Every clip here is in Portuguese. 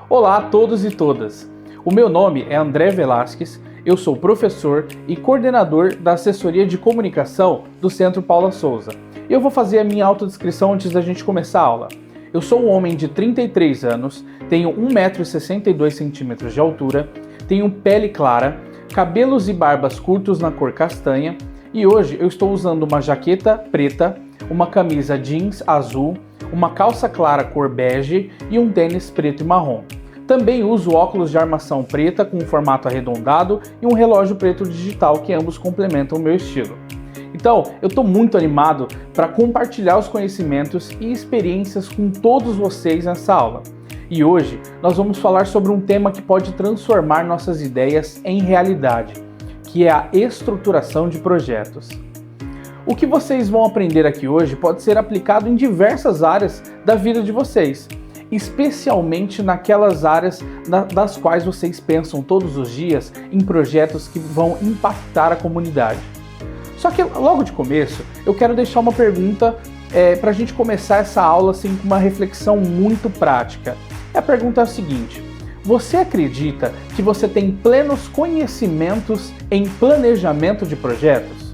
Olá a todos e todas! O meu nome é André Velasquez, eu sou professor e coordenador da assessoria de comunicação do Centro Paula Souza. E eu vou fazer a minha autodescrição antes da gente começar a aula. Eu sou um homem de 33 anos, tenho 1,62 m de altura, tenho pele clara, cabelos e barbas curtos na cor castanha e hoje eu estou usando uma jaqueta preta, uma camisa jeans azul, uma calça clara cor bege e um tênis preto e marrom. Também uso óculos de armação preta com formato arredondado e um relógio preto digital que ambos complementam o meu estilo. Então, eu estou muito animado para compartilhar os conhecimentos e experiências com todos vocês nessa aula. E hoje nós vamos falar sobre um tema que pode transformar nossas ideias em realidade, que é a estruturação de projetos. O que vocês vão aprender aqui hoje pode ser aplicado em diversas áreas da vida de vocês, especialmente naquelas áreas das quais vocês pensam todos os dias em projetos que vão impactar a comunidade. Só que logo de começo eu quero deixar uma pergunta para a gente começar essa aula assim, com uma reflexão muito prática. A pergunta é a seguinte: você acredita que você tem plenos conhecimentos em planejamento de projetos?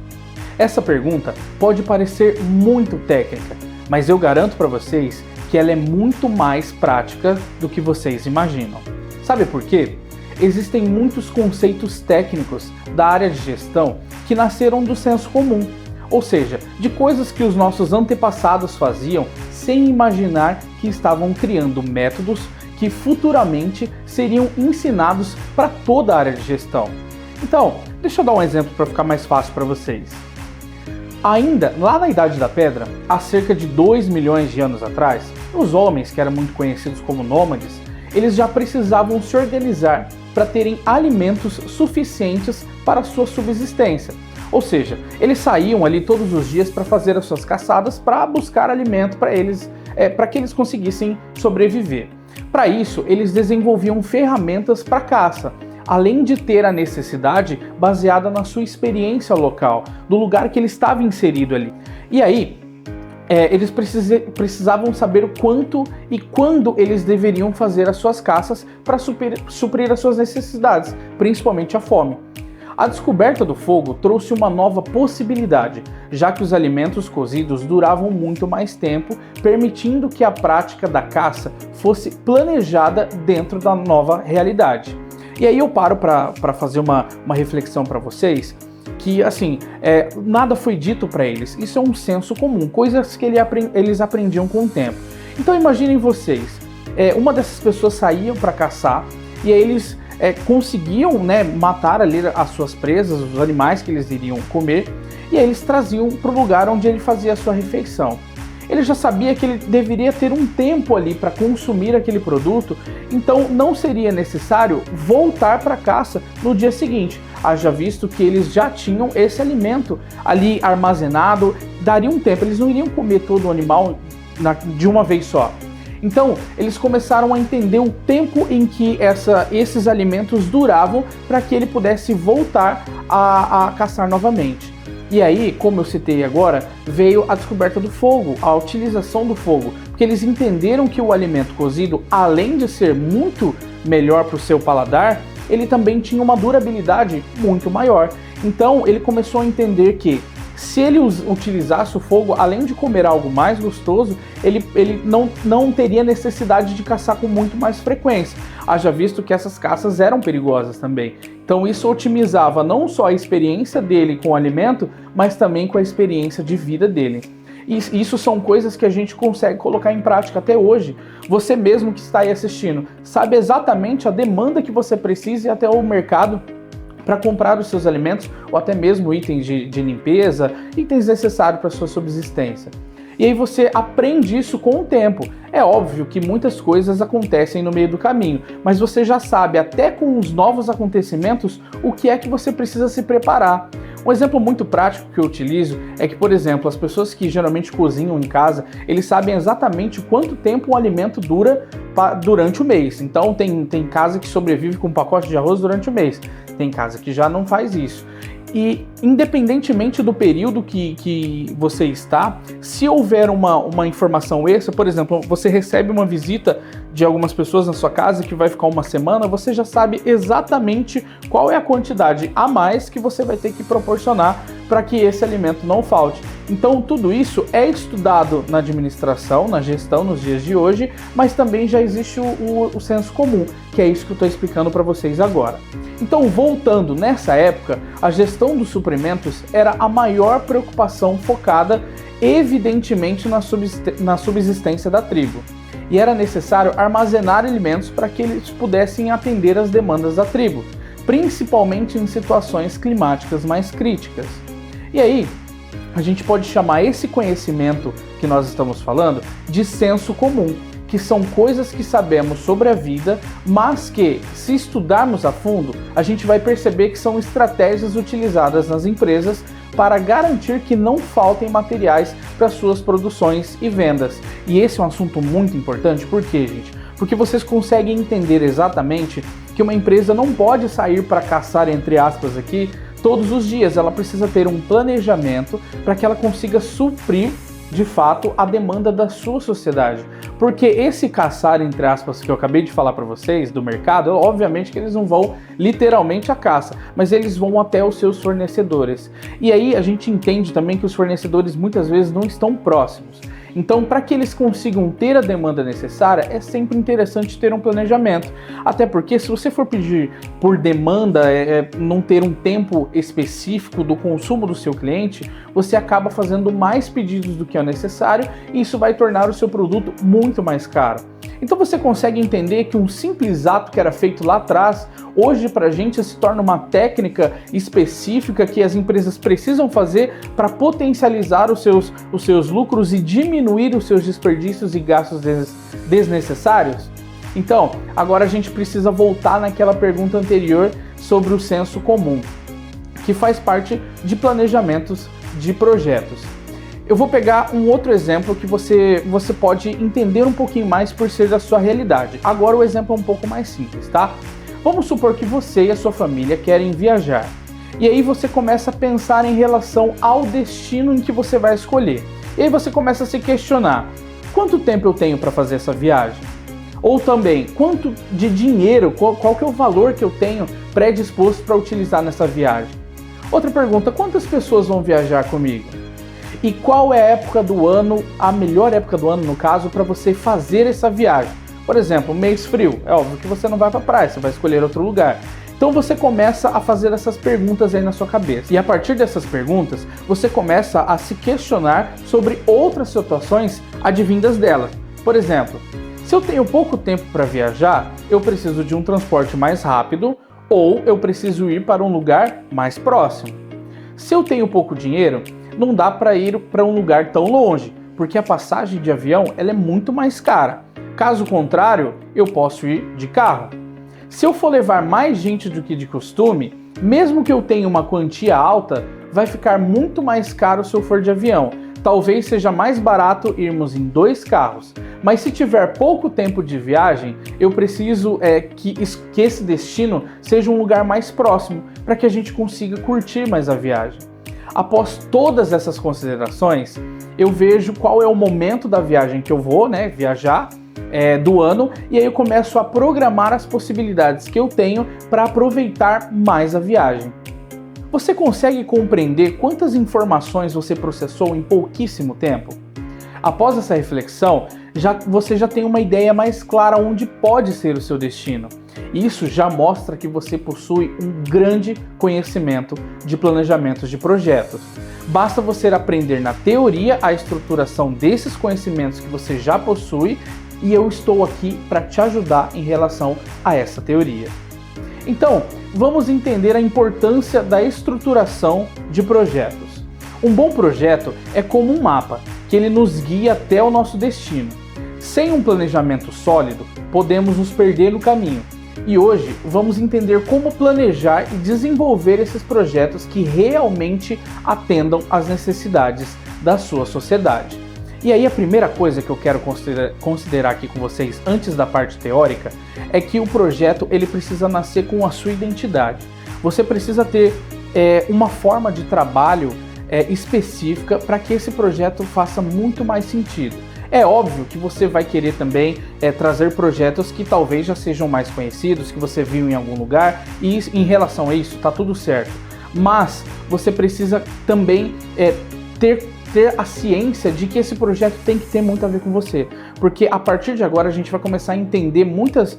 Essa pergunta pode parecer muito técnica, mas eu garanto para vocês que ela é muito mais prática do que vocês imaginam. Sabe por quê? Existem muitos conceitos técnicos da área de gestão que nasceram do senso comum, ou seja, de coisas que os nossos antepassados faziam sem imaginar que estavam criando métodos que futuramente seriam ensinados para toda a área de gestão. Então, deixa eu dar um exemplo para ficar mais fácil para vocês. Ainda lá na Idade da Pedra, há cerca de 2 milhões de anos atrás, os homens, que eram muito conhecidos como nômades, eles já precisavam se organizar para terem alimentos suficientes para a sua subsistência. Ou seja, eles saíam ali todos os dias para fazer as suas caçadas para buscar alimento para eles, para que eles conseguissem sobreviver. Para isso, eles desenvolviam ferramentas para caça, além de ter a necessidade baseada na sua experiência local, do lugar que ele estava inserido ali. E aí, eles precisavam saber o quanto e quando eles deveriam fazer as suas caças para suprir as suas necessidades, principalmente a fome. A descoberta do fogo trouxe uma nova possibilidade, já que os alimentos cozidos duravam muito mais tempo, permitindo que a prática da caça fosse planejada dentro da nova realidade. E aí eu paro para fazer uma reflexão para vocês, que assim, nada foi dito para eles, isso é um senso comum, coisas que eles aprendiam com o tempo. Então imaginem vocês, uma dessas pessoas saíam para caçar e aí eles conseguiam matar ali as suas presas, os animais que eles iriam comer, e aí eles traziam para o lugar onde ele fazia a sua refeição. Ele já sabia que ele deveria ter um tempo ali para consumir aquele produto, então não seria necessário voltar para a caça no dia seguinte, haja visto que eles já tinham esse alimento ali armazenado, daria um tempo, eles não iriam comer todo o animal de uma vez só. Então, eles começaram a entender o tempo em que esses alimentos duravam para que ele pudesse voltar a caçar novamente. E aí, como eu citei agora, veio a descoberta do fogo, a utilização do fogo, porque eles entenderam que o alimento cozido, além de ser muito melhor para o seu paladar, ele também tinha uma durabilidade muito maior. Então, ele começou a entender que se ele utilizasse o fogo, além de comer algo mais gostoso, ele não teria necessidade de caçar com muito mais frequência, haja visto que essas caças eram perigosas também. Então isso otimizava não só a experiência dele com o alimento, mas também com a experiência de vida dele. E isso são coisas que a gente consegue colocar em prática até hoje. Você mesmo que está aí assistindo, sabe exatamente a demanda que você precisa ir até o mercado para comprar os seus alimentos ou até mesmo itens de limpeza, itens necessários para a sua subsistência. E aí você aprende isso com o tempo. É óbvio que muitas coisas acontecem no meio do caminho, mas você já sabe, até com os novos acontecimentos, o que é que você precisa se preparar. Um exemplo muito prático que eu utilizo é que, por exemplo, as pessoas que geralmente cozinham em casa, eles sabem exatamente quanto tempo um alimento dura durante o mês. Então tem casa que sobrevive com um pacote de arroz durante o mês, tem casa que já não faz isso. E independentemente do período que você está, se houver uma informação extra, por exemplo, você recebe uma visita de algumas pessoas na sua casa que vai ficar uma semana, você já sabe exatamente qual é a quantidade a mais que você vai ter que proporcionar para que esse alimento não falte. Então tudo isso é estudado na administração, na gestão nos dias de hoje, mas também já existe o senso comum, que é isso que eu estou explicando para vocês agora. Então, voltando, nessa época, a gestão dos suprimentos era a maior preocupação focada evidentemente na subsistência da tribo. E era necessário armazenar alimentos para que eles pudessem atender às demandas da tribo, principalmente em situações climáticas mais críticas. E aí, a gente pode chamar esse conhecimento que nós estamos falando de senso comum, que são coisas que sabemos sobre a vida, mas que, se estudarmos a fundo, a gente vai perceber que são estratégias utilizadas nas empresas para garantir que não faltem materiais para suas produções e vendas. E esse é um assunto muito importante, por quê, gente? Porque vocês conseguem entender exatamente que uma empresa não pode sair para caçar, entre aspas aqui, todos os dias. Ela precisa ter um planejamento para que ela consiga suprir de fato a demanda da sua sociedade, porque esse caçar, entre aspas, que eu acabei de falar para vocês do mercado, obviamente que eles não vão literalmente à caça, mas eles vão até os seus fornecedores. E aí a gente entende também que os fornecedores muitas vezes não estão próximos. Então, para que eles consigam ter a demanda necessária, é sempre interessante ter um planejamento. Até porque, se você for pedir por demanda, não ter um tempo específico do consumo do seu cliente, você acaba fazendo mais pedidos do que é necessário e isso vai tornar o seu produto muito mais caro. Então você consegue entender que um simples ato que era feito lá atrás, hoje para a gente se torna uma técnica específica que as empresas precisam fazer para potencializar os seus lucros e diminuir os seus desperdícios e gastos desnecessários? Então, agora a gente precisa voltar naquela pergunta anterior sobre o senso comum, que faz parte de planejamentos de projetos. Eu vou pegar um outro exemplo que você pode entender um pouquinho mais por ser da sua realidade. Agora o exemplo é um pouco mais simples, tá? Vamos supor que você e a sua família querem viajar. E aí você começa a pensar em relação ao destino em que você vai escolher. E aí você começa a se questionar: quanto tempo eu tenho para fazer essa viagem? Ou também, quanto de dinheiro, qual que é o valor que eu tenho predisposto para utilizar nessa viagem? Outra pergunta: quantas pessoas vão viajar comigo? E qual é a época do ano, a melhor época do ano, no caso, para você fazer essa viagem? Por exemplo, mês frio, é óbvio que você não vai para a praia, você vai escolher outro lugar. Então você começa a fazer essas perguntas aí na sua cabeça. E a partir dessas perguntas, você começa a se questionar sobre outras situações advindas delas. Por exemplo, se eu tenho pouco tempo para viajar, eu preciso de um transporte mais rápido ou eu preciso ir para um lugar mais próximo. Se eu tenho pouco dinheiro, não dá para ir para um lugar tão longe, porque a passagem de avião ela é muito mais cara. Caso contrário, eu posso ir de carro. Se eu for levar mais gente do que de costume, mesmo que eu tenha uma quantia alta, vai ficar muito mais caro se eu for de avião. Talvez seja mais barato irmos em 2 carros. Mas se tiver pouco tempo de viagem, eu preciso que esse destino seja um lugar mais próximo, para que a gente consiga curtir mais a viagem. Após todas essas considerações, eu vejo qual é o momento da viagem que eu vou, viajar do ano, e aí eu começo a programar as possibilidades que eu tenho para aproveitar mais a viagem. Você consegue compreender quantas informações você processou em pouquíssimo tempo? Após essa reflexão, você já tem uma ideia mais clara onde pode ser o seu destino. Isso já mostra que você possui um grande conhecimento de planejamentos de projetos. Basta você aprender na teoria a estruturação desses conhecimentos que você já possui, e eu estou aqui para te ajudar em relação a essa teoria. Então, vamos entender a importância da estruturação de projetos. Um bom projeto é como um mapa, que ele nos guia até o nosso destino. Sem um planejamento sólido, podemos nos perder no caminho. E hoje vamos entender como planejar e desenvolver esses projetos que realmente atendam às necessidades da sua sociedade. E aí a primeira coisa que eu quero considerar aqui com vocês antes da parte teórica é que o projeto ele precisa nascer com a sua identidade. Você precisa ter uma forma de trabalho específica para que esse projeto faça muito mais sentido. É óbvio que você vai querer também trazer projetos que talvez já sejam mais conhecidos, que você viu em algum lugar, e em relação a isso, tá tudo certo. Mas você precisa também ter a ciência de que esse projeto tem que ter muito a ver com você. Porque a partir de agora a gente vai começar a entender muitas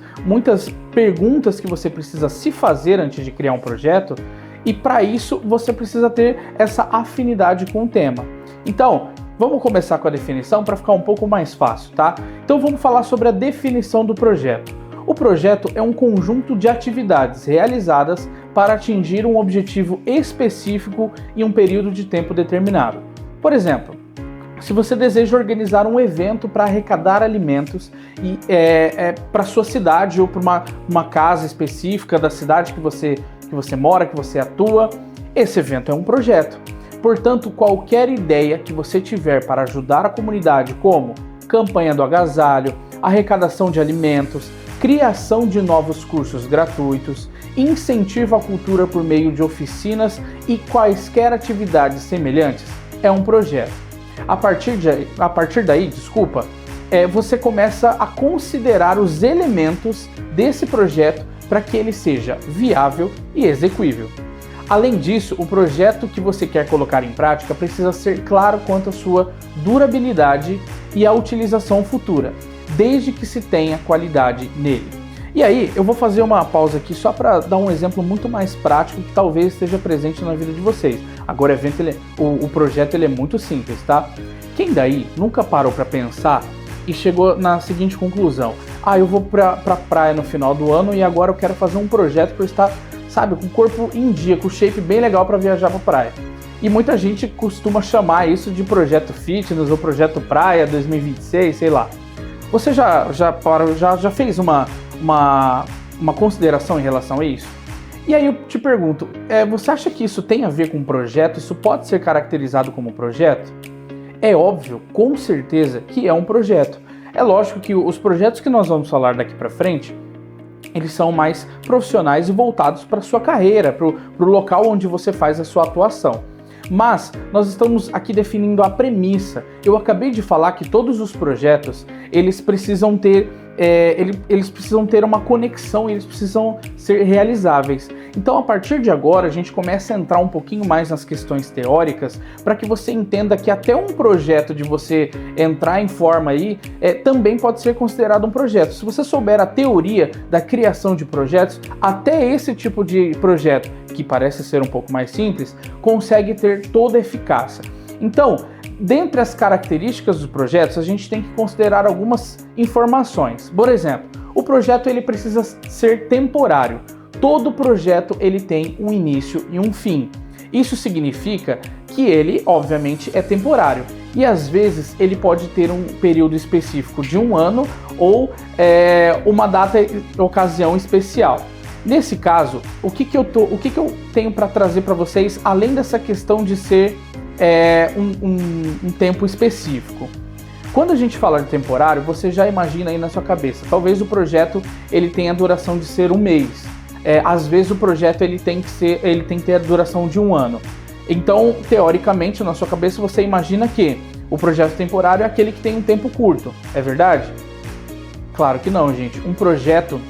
perguntas que você precisa se fazer antes de criar um projeto, e para isso você precisa ter essa afinidade com o tema. Então, vamos começar com a definição para ficar um pouco mais fácil, tá? Então vamos falar sobre a definição do projeto. O projeto é um conjunto de atividades realizadas para atingir um objetivo específico em um período de tempo determinado. Por exemplo, se você deseja organizar um evento para arrecadar alimentos para sua cidade ou para uma casa específica da cidade que você mora, que você atua, esse evento é um projeto. Portanto, qualquer ideia que você tiver para ajudar a comunidade, como campanha do agasalho, arrecadação de alimentos, criação de novos cursos gratuitos, incentivo à cultura por meio de oficinas e quaisquer atividades semelhantes, é um projeto. A partir daí, você começa a considerar os elementos desse projeto para que ele seja viável e execuível. Além disso, o projeto que você quer colocar em prática precisa ser claro quanto à sua durabilidade e à utilização futura, desde que se tenha qualidade nele. E aí, eu vou fazer uma pausa aqui só para dar um exemplo muito mais prático que talvez esteja presente na vida de vocês. Agora, o projeto é muito simples, tá? Quem daí nunca parou para pensar e chegou na seguinte conclusão: eu vou pra praia no final do ano e agora eu quero fazer um projeto para eu estar, sabe, com o corpo em dia, com o shape bem legal para viajar pra praia. E muita gente costuma chamar isso de projeto fitness ou projeto praia 2026, sei lá. Você já fez uma consideração em relação a isso? E aí eu te pergunto, você acha que isso tem a ver com um projeto? Isso pode ser caracterizado como um projeto? É óbvio, com certeza, que é um projeto. É lógico que os projetos que nós vamos falar daqui para frente, eles são mais profissionais e voltados para a sua carreira, para o local onde você faz a sua atuação. Mas nós estamos aqui definindo a premissa. Eu acabei de falar que todos os projetos, eles precisam ter uma conexão, eles precisam ser realizáveis. Então, a partir de agora, a gente começa a entrar um pouquinho mais nas questões teóricas para que você entenda que até um projeto de você entrar em forma aí também pode ser considerado um projeto. Se você souber a teoria da criação de projetos, até esse tipo de projeto, que parece ser um pouco mais simples, consegue ter toda a eficácia. Então, dentre as características dos projetos, a gente tem que considerar algumas informações. Por exemplo, o projeto ele precisa ser temporário. Todo projeto ele tem um início e um fim. Isso significa que ele, obviamente, é temporário. E às vezes ele pode ter um período específico de um ano ou uma data e ocasião especial. Nesse caso, o que eu tenho para trazer para vocês, além dessa questão de ser um tempo específico? Quando a gente fala de temporário, você já imagina aí na sua cabeça, talvez o projeto ele tenha a duração de ser um mês. Às vezes o projeto ele tem que ter a duração de um ano. Então, teoricamente, na sua cabeça você imagina que o projeto temporário é aquele que tem um tempo curto, é verdade? Claro que não, gente. Um projeto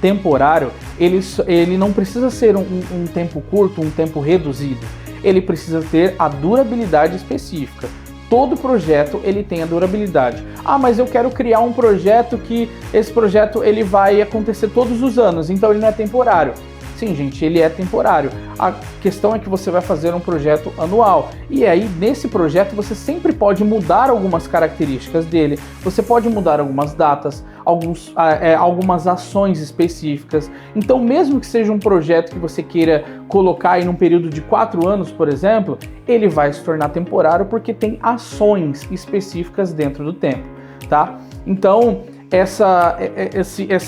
temporário, ele não precisa ser um tempo curto, um tempo reduzido. Ele precisa ter a durabilidade específica. Todo projeto ele tem a durabilidade. Mas eu quero criar um projeto que esse projeto ele vai acontecer todos os anos, então ele não é temporário. Sim, gente, ele é temporário. A questão é que você vai fazer um projeto anual. E aí, nesse projeto, você sempre pode mudar algumas características dele. Você pode mudar algumas datas, algumas ações específicas. Então, mesmo que seja um projeto que você queira colocar aí num período de 4 anos, por exemplo, ele vai se tornar temporário porque tem ações específicas dentro do tempo, tá? Então, essa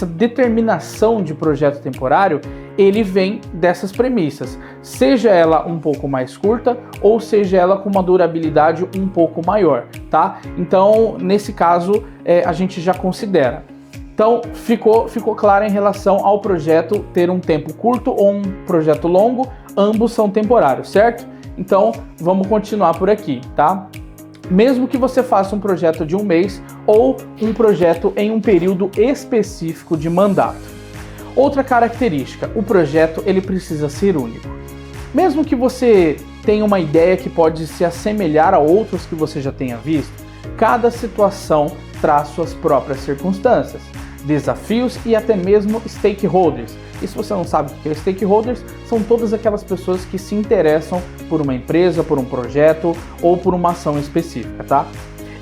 determinação de projeto temporário, ele vem dessas premissas, seja ela um pouco mais curta ou seja ela com uma durabilidade um pouco maior, tá? Então, nesse caso, a gente já considera. Então, ficou claro em relação ao projeto ter um tempo curto ou um projeto longo, ambos são temporários, certo? Então, vamos continuar por aqui, tá? Mesmo que você faça um projeto de um mês ou um projeto em um período específico de mandato. Outra característica, o projeto ele precisa ser único. Mesmo que você tenha uma ideia que pode se assemelhar a outros que você já tenha visto, cada situação traz suas próprias circunstâncias, desafios e até mesmo stakeholders. E se você não sabe o que é stakeholders, são todas aquelas pessoas que se interessam por uma empresa, por um projeto ou por uma ação específica, tá?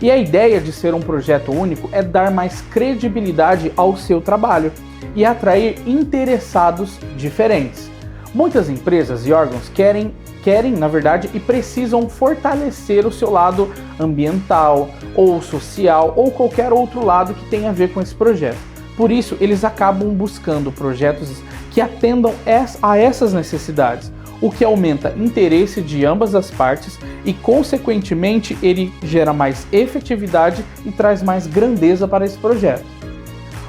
E a ideia de ser um projeto único é dar mais credibilidade ao seu trabalho e atrair interessados diferentes. Muitas empresas e órgãos querem, na verdade, e precisam fortalecer o seu lado ambiental ou social ou qualquer outro lado que tenha a ver com esse projeto. Por isso, eles acabam buscando projetos que atendam a essas necessidades, o que aumenta interesse de ambas as partes e, consequentemente, ele gera mais efetividade e traz mais grandeza para esse projeto.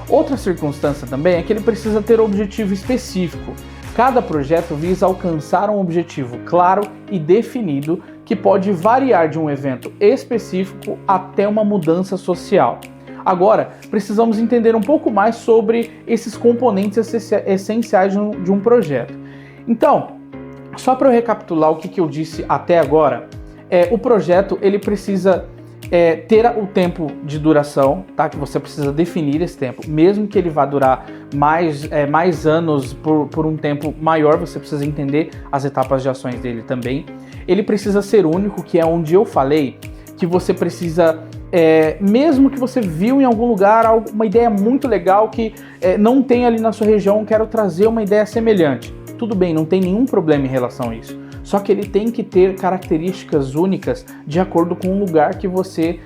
Outra circunstância também é que ele precisa ter um objetivo específico. Cada projeto visa alcançar um objetivo claro e definido que pode variar de um evento específico até uma mudança social. Agora, precisamos entender um pouco mais sobre esses componentes essenciais de um projeto. Então, só para eu recapitular o que eu disse até agora, o projeto ele precisa ter o tempo de duração, tá? Que você precisa definir esse tempo, mesmo que ele vá durar mais anos por um tempo maior, você precisa entender as etapas de ações dele também. Ele precisa ser único, que é onde eu falei que você precisa, mesmo que você viu em algum lugar uma ideia muito legal que não tem ali na sua região, quero trazer uma ideia semelhante. Tudo bem, não tem nenhum problema em relação a isso. Só que ele tem que ter características únicas de acordo com o lugar que você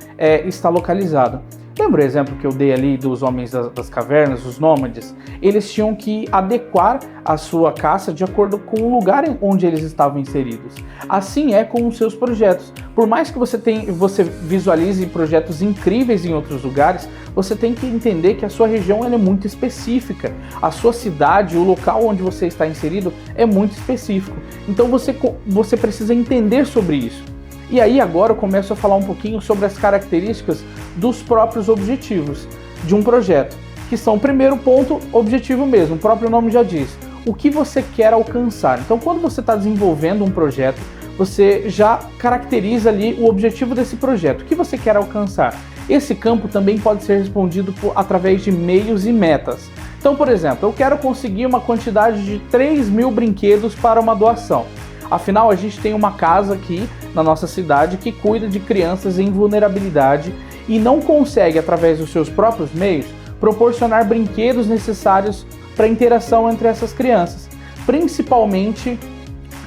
está localizado. Lembra o exemplo que eu dei ali dos homens das cavernas, os nômades? Eles tinham que adequar a sua caça de acordo com o lugar onde eles estavam inseridos. Assim é com os seus projetos. Por mais que você visualize projetos incríveis em outros lugares, você tem que entender que a sua região ela é muito específica. A sua cidade, o local onde você está inserido é muito específico. Então você precisa entender sobre isso. E aí agora eu começo a falar um pouquinho sobre as características dos próprios objetivos de um projeto, que são, primeiro ponto, objetivo mesmo, o próprio nome já diz, o que você quer alcançar. Então quando você está desenvolvendo um projeto, você já caracteriza ali o objetivo desse projeto, o que você quer alcançar. Esse campo também pode ser respondido através de meios e metas. Então, por exemplo, eu quero conseguir uma quantidade de 3.000 brinquedos para uma doação. Afinal, a gente tem uma casa aqui na nossa cidade que cuida de crianças em vulnerabilidade e não consegue, através dos seus próprios meios, proporcionar brinquedos necessários para a interação entre essas crianças, principalmente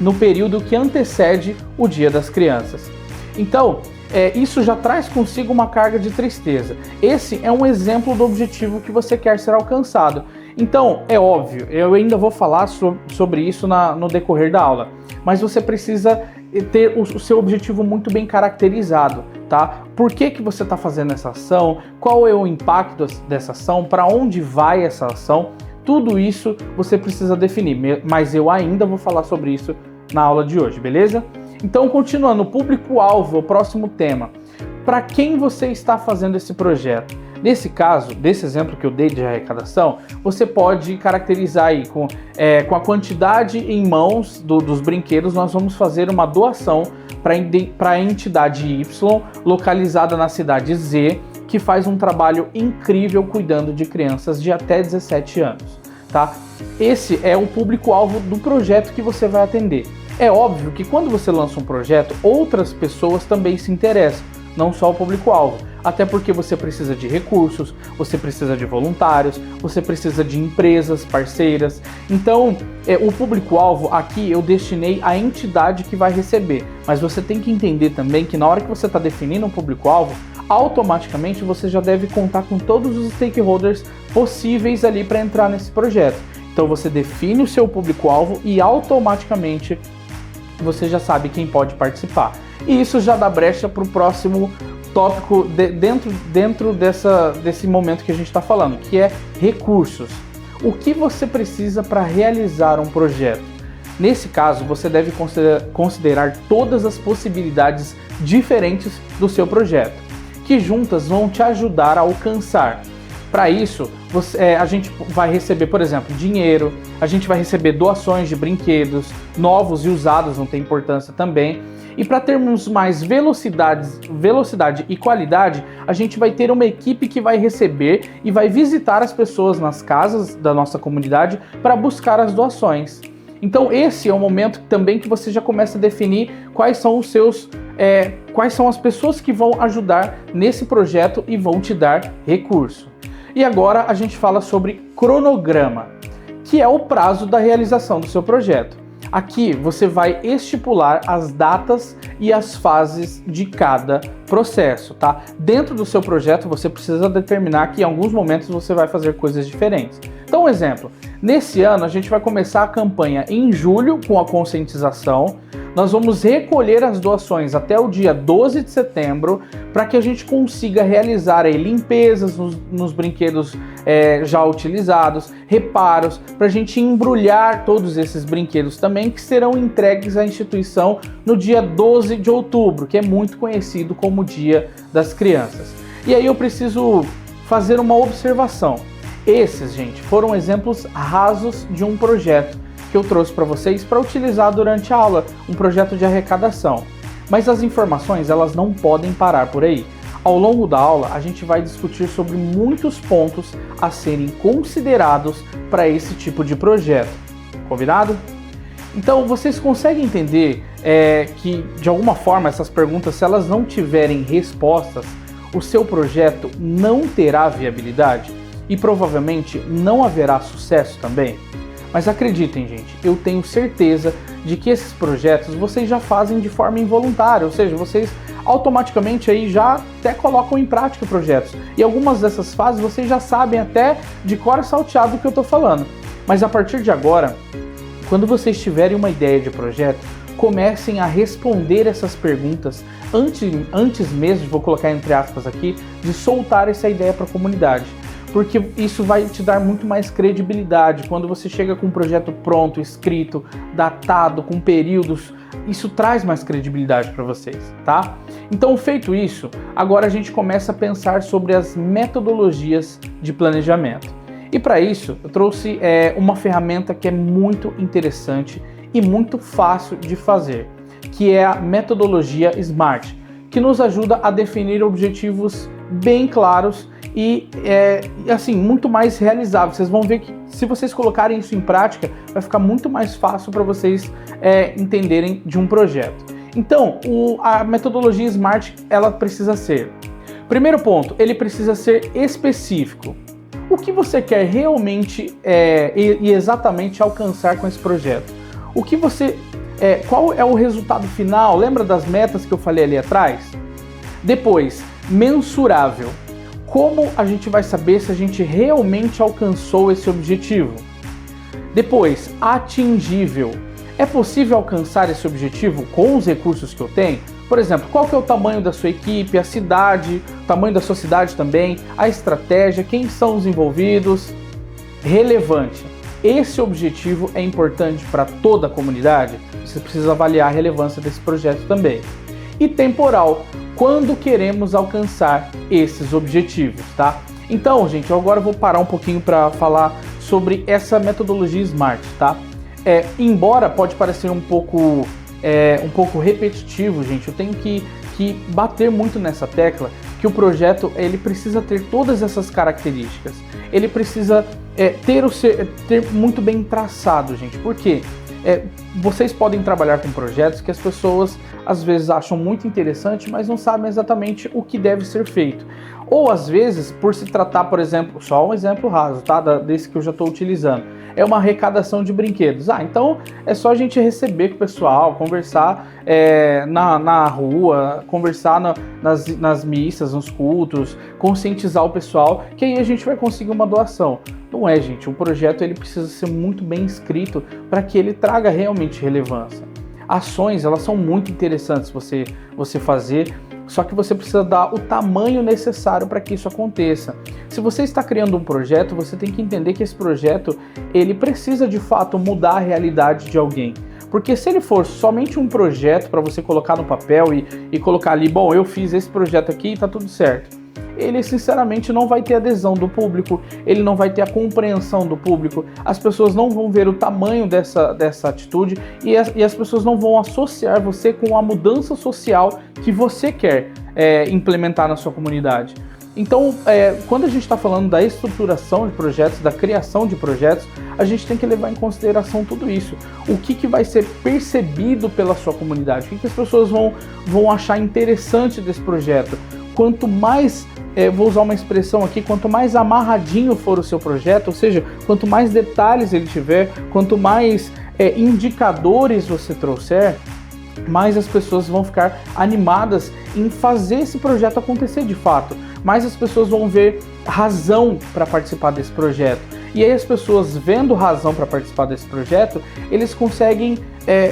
no período que antecede o Dia das Crianças. Então, isso já traz consigo uma carga de tristeza. Esse é um exemplo do objetivo que você quer ser alcançado. Então, é óbvio, eu ainda vou falar sobre isso no decorrer da aula, mas você precisa ter o seu objetivo muito bem caracterizado, tá? Por que você está fazendo essa ação? Qual é o impacto dessa ação? Para onde vai essa ação? Tudo isso você precisa definir, mas eu ainda vou falar sobre isso na aula de hoje, beleza? Então, continuando, o público-alvo, o próximo tema. Para quem você está fazendo esse projeto? Nesse caso, desse exemplo que eu dei de arrecadação, você pode caracterizar aí com a quantidade em mãos dos brinquedos. Nós vamos fazer uma doação para a entidade Y, localizada na cidade Z, que faz um trabalho incrível cuidando de crianças de até 17 anos. Tá? Esse é o público-alvo do projeto que você vai atender. É óbvio que quando você lança um projeto, outras pessoas também se interessam, não só o público-alvo. Até porque você precisa de recursos, você precisa de voluntários, você precisa de empresas parceiras. Então, o público-alvo aqui eu destinei à entidade que vai receber. Mas você tem que entender também que na hora que você está definindo um público-alvo, automaticamente você já deve contar com todos os stakeholders possíveis ali para entrar nesse projeto. Então você define o seu público-alvo e automaticamente você já sabe quem pode participar. E isso já dá brecha para o próximo tópico dentro desse momento que a gente está falando, que é recursos. O que você precisa para realizar um projeto? Nesse caso, você deve considerar todas as possibilidades diferentes do seu projeto, que juntas vão te ajudar a alcançar. Para isso, a gente vai receber, por exemplo, dinheiro, a gente vai receber doações de brinquedos, novos e usados, não tem importância também. E para termos mais velocidade e qualidade, a gente vai ter uma equipe que vai receber e vai visitar as pessoas nas casas da nossa comunidade para buscar as doações. Então esse é o momento também que você já começa a definir quais são quais são as pessoas que vão ajudar nesse projeto e vão te dar recurso. E agora a gente fala sobre cronograma, que é o prazo da realização do seu projeto. Aqui você vai estipular as datas e as fases de cada processo, tá? Dentro do seu projeto você precisa determinar que em alguns momentos você vai fazer coisas diferentes. Então, um exemplo, nesse ano a gente vai começar a campanha em julho com a conscientização. Nós vamos recolher as doações até o dia 12 de setembro para que a gente consiga realizar limpezas nos brinquedos já utilizados, reparos, para a gente embrulhar todos esses brinquedos também, que serão entregues à instituição no dia 12 de outubro, que é muito conhecido como o Dia das Crianças. E aí eu preciso fazer uma observação. Esses, gente, foram exemplos rasos de um projeto que eu trouxe para vocês para utilizar durante a aula, um projeto de arrecadação. Mas as informações, elas não podem parar por aí. Ao longo da aula, a gente vai discutir sobre muitos pontos a serem considerados para esse tipo de projeto. Combinado? Então, vocês conseguem entender que, de alguma forma, essas perguntas, se elas não tiverem respostas, o seu projeto não terá viabilidade e provavelmente não haverá sucesso também? Mas acreditem, gente, eu tenho certeza de que esses projetos vocês já fazem de forma involuntária, ou seja, vocês automaticamente aí já até colocam em prática projetos. E algumas dessas fases vocês já sabem até de cor salteado do que eu estou falando. Mas a partir de agora, quando vocês tiverem uma ideia de projeto, comecem a responder essas perguntas antes mesmo, vou colocar entre aspas aqui, de soltar essa ideia para a comunidade. Porque isso vai te dar muito mais credibilidade. Quando você chega com um projeto pronto, escrito, datado, com períodos, isso traz mais credibilidade para vocês, tá? Então, feito isso, agora a gente começa a pensar sobre as metodologias de planejamento. E para isso, eu trouxe uma ferramenta que é muito interessante e muito fácil de fazer, que é a metodologia SMART, que nos ajuda a definir objetivos bem claros e assim, muito mais realizável. Vocês vão ver que se vocês colocarem isso em prática, vai ficar muito mais fácil para vocês entenderem de um projeto. Então, a metodologia SMART, ela precisa ser, primeiro ponto, ele precisa ser específico. O que você quer realmente e exatamente alcançar com esse projeto? O que você, qual é o resultado final? Lembra das metas que eu falei ali atrás? Depois, mensurável. Como a gente vai saber se a gente realmente alcançou esse objetivo? Depois, atingível. É possível alcançar esse objetivo com os recursos que eu tenho? Por exemplo, qual que é o tamanho da sua equipe, a cidade, o tamanho da sua cidade também, a estratégia, quem são os envolvidos? Relevante. Esse objetivo é importante para toda a comunidade? Você precisa avaliar a relevância desse projeto também. E temporal. Quando queremos alcançar esses objetivos, tá? Então, gente, eu agora vou parar um pouquinho para falar sobre essa metodologia SMART, tá? Embora pode parecer um pouco repetitivo, gente, eu tenho que bater muito nessa tecla que o projeto ele precisa ter todas essas características. Ele precisa ter muito bem traçado, gente. Por quê? Vocês podem trabalhar com projetos que as pessoas às vezes acham muito interessante, mas não sabem exatamente o que deve ser feito. Ou às vezes, por se tratar, por exemplo, só um exemplo raso, tá? Desse que eu já estou utilizando, é uma arrecadação de brinquedos. Então é só a gente receber com o pessoal, conversar na rua, conversar nas missas, nos cultos, conscientizar o pessoal, que aí a gente vai conseguir uma doação. Não é, gente, o projeto ele precisa ser muito bem escrito para que ele traga realmente relevância. Ações, elas são muito interessantes você fazer, Só que você precisa dar o tamanho necessário para que isso aconteça. Se você está criando um projeto, você tem que entender que esse projeto, ele precisa de fato mudar a realidade de alguém. Porque se ele for somente um projeto para você colocar no papel e colocar ali, bom, eu fiz esse projeto aqui e tá tudo certo, ele sinceramente não vai ter adesão do público, ele não vai ter a compreensão do público, as pessoas não vão ver o tamanho dessa atitude e as pessoas não vão associar você com a mudança social que você quer implementar na sua comunidade. Então, quando a gente está falando da estruturação de projetos, da criação de projetos, a gente tem que levar em consideração tudo isso. O que vai ser percebido pela sua comunidade, o que as pessoas vão achar interessante desse projeto. Quanto mais, vou usar uma expressão aqui, quanto mais amarradinho for o seu projeto, ou seja, quanto mais detalhes ele tiver, quanto mais indicadores você trouxer, mais as pessoas vão ficar animadas em fazer esse projeto acontecer de fato. Mais as pessoas vão ver razão para participar desse projeto. E aí as pessoas vendo razão para participar desse projeto, eles conseguem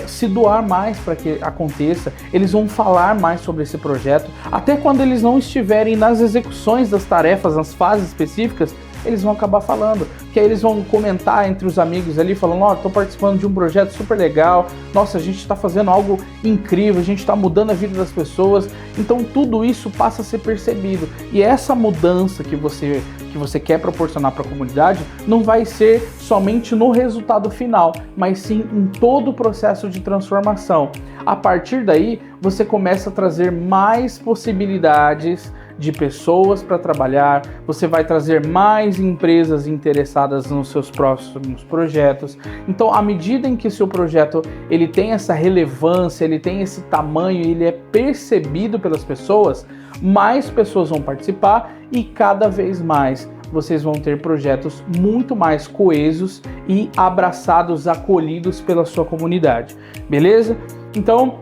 se doar mais para que aconteça, eles vão falar mais sobre esse projeto, até quando eles não estiverem nas execuções das tarefas, nas fases específicas, eles vão acabar falando, que aí eles vão comentar entre os amigos ali, falando, ó, tô participando de um projeto super legal, nossa, a gente está fazendo algo incrível, a gente está mudando a vida das pessoas, então tudo isso passa a ser percebido, e essa mudança que você quer proporcionar para a comunidade não vai ser somente no resultado final, mas sim em todo o processo de transformação. A partir daí, você começa a trazer mais possibilidades de pessoas para trabalhar, você vai trazer mais empresas interessadas nos seus próximos projetos. Então, à medida em que seu projeto ele tem essa relevância, ele tem esse tamanho, ele é percebido pelas pessoas, mais pessoas vão participar e cada vez mais vocês vão ter projetos muito mais coesos e abraçados, acolhidos pela sua comunidade, beleza? Então,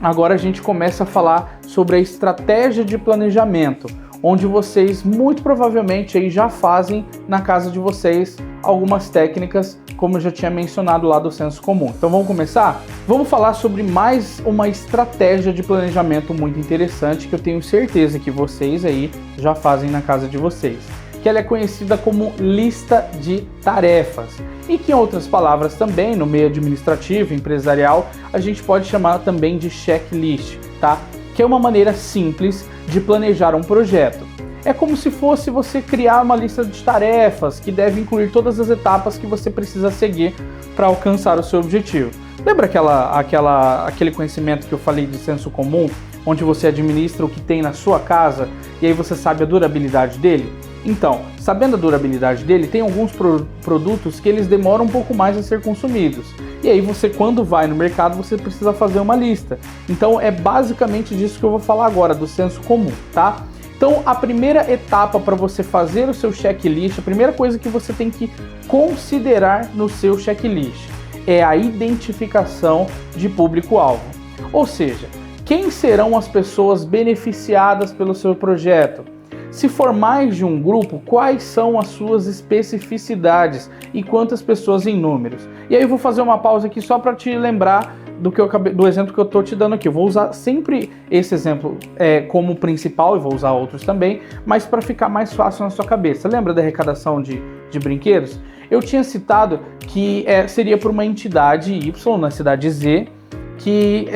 agora a gente começa a falar sobre a estratégia de planejamento, onde vocês muito provavelmente aí já fazem na casa de vocês algumas técnicas, como eu já tinha mencionado lá do senso comum. Então vamos começar? Vamos falar sobre mais uma estratégia de planejamento muito interessante que eu tenho certeza que vocês aí já fazem na casa de vocês, que ela é conhecida como lista de tarefas e que, em outras palavras também, no meio administrativo, empresarial, a gente pode chamar também de checklist, tá? Que é uma maneira simples de planejar um projeto. É como se fosse você criar uma lista de tarefas que deve incluir todas as etapas que você precisa seguir para alcançar o seu objetivo. Lembra aquele conhecimento que eu falei de senso comum, onde você administra o que tem na sua casa e aí você sabe a durabilidade dele? Então, sabendo a durabilidade dele, tem alguns produtos que eles demoram um pouco mais a ser consumidos. E aí você, quando vai no mercado, você precisa fazer uma lista. Então é basicamente disso que eu vou falar agora, do senso comum, tá? Então a primeira etapa para você fazer o seu checklist, a primeira coisa que você tem que considerar no seu checklist é a identificação de público-alvo. Ou seja, quem serão as pessoas beneficiadas pelo seu projeto? Se for mais de um grupo, quais são as suas especificidades e quantas pessoas em números? E aí eu vou fazer uma pausa aqui só para te lembrar do exemplo que eu estou te dando aqui. Eu vou usar sempre esse exemplo como principal e vou usar outros também, mas para ficar mais fácil na sua cabeça. Lembra da arrecadação de brinquedos? Eu tinha citado que seria por uma entidade Y na cidade Z, que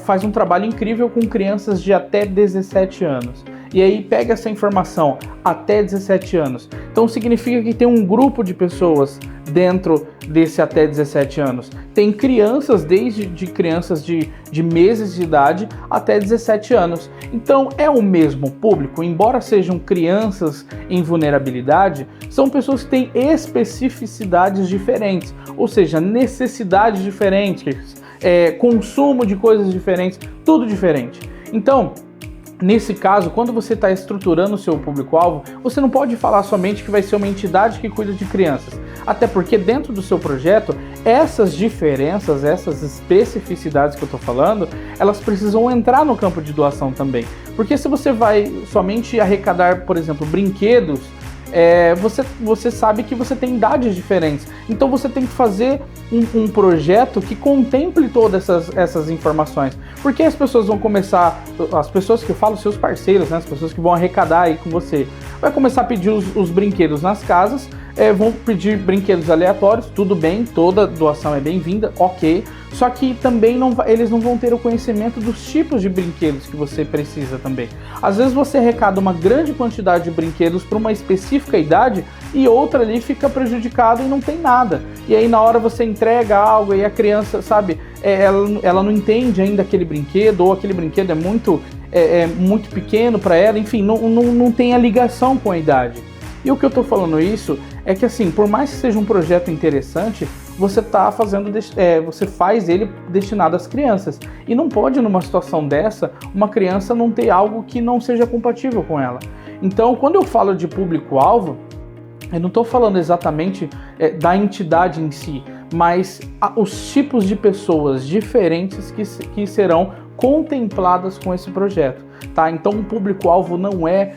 faz um trabalho incrível com crianças de até 17 anos. E aí pega essa informação, até 17 anos. Então significa que tem um grupo de pessoas dentro desse até 17 anos. Tem crianças, desde crianças de meses de idade até 17 anos. Então é o mesmo público, embora sejam crianças em vulnerabilidade, são pessoas que têm especificidades diferentes, ou seja, necessidades diferentes, consumo de coisas diferentes, tudo diferente. Então, nesse caso, quando você está estruturando o seu público-alvo, você não pode falar somente que vai ser uma entidade que cuida de crianças. Até porque dentro do seu projeto, essas diferenças, essas especificidades que eu estou falando, elas precisam entrar no campo de doação também. Porque se você vai somente arrecadar, por exemplo, brinquedos, você sabe que você tem idades diferentes. Então você tem que fazer um projeto que contemple todas essas informações. Porque as pessoas vão começar, as pessoas que eu falo, seus parceiros, né, as pessoas que vão arrecadar aí com você, vai começar a pedir os brinquedos nas casas, vão pedir brinquedos aleatórios, tudo bem, toda doação é bem-vinda, ok. Só que também eles não vão ter o conhecimento dos tipos de brinquedos que você precisa também. Às vezes você arrecada uma grande quantidade de brinquedos para uma específica idade e outra ali fica prejudicada e não tem nada. E aí na hora você entrega algo e a criança, sabe, ela não entende ainda aquele brinquedo, ou aquele brinquedo é muito pequeno para ela, enfim, não tem a ligação com a idade. E o que eu tô falando isso é que, assim, por mais que seja um projeto interessante, você tá fazendo, você faz ele destinado às crianças. E não pode, numa situação dessa, uma criança não ter algo que não seja compatível com ela. Então, quando eu falo de público-alvo, eu não estou falando exatamente da entidade em si, mas os tipos de pessoas diferentes que serão contempladas com esse projeto, tá? Então o público-alvo não é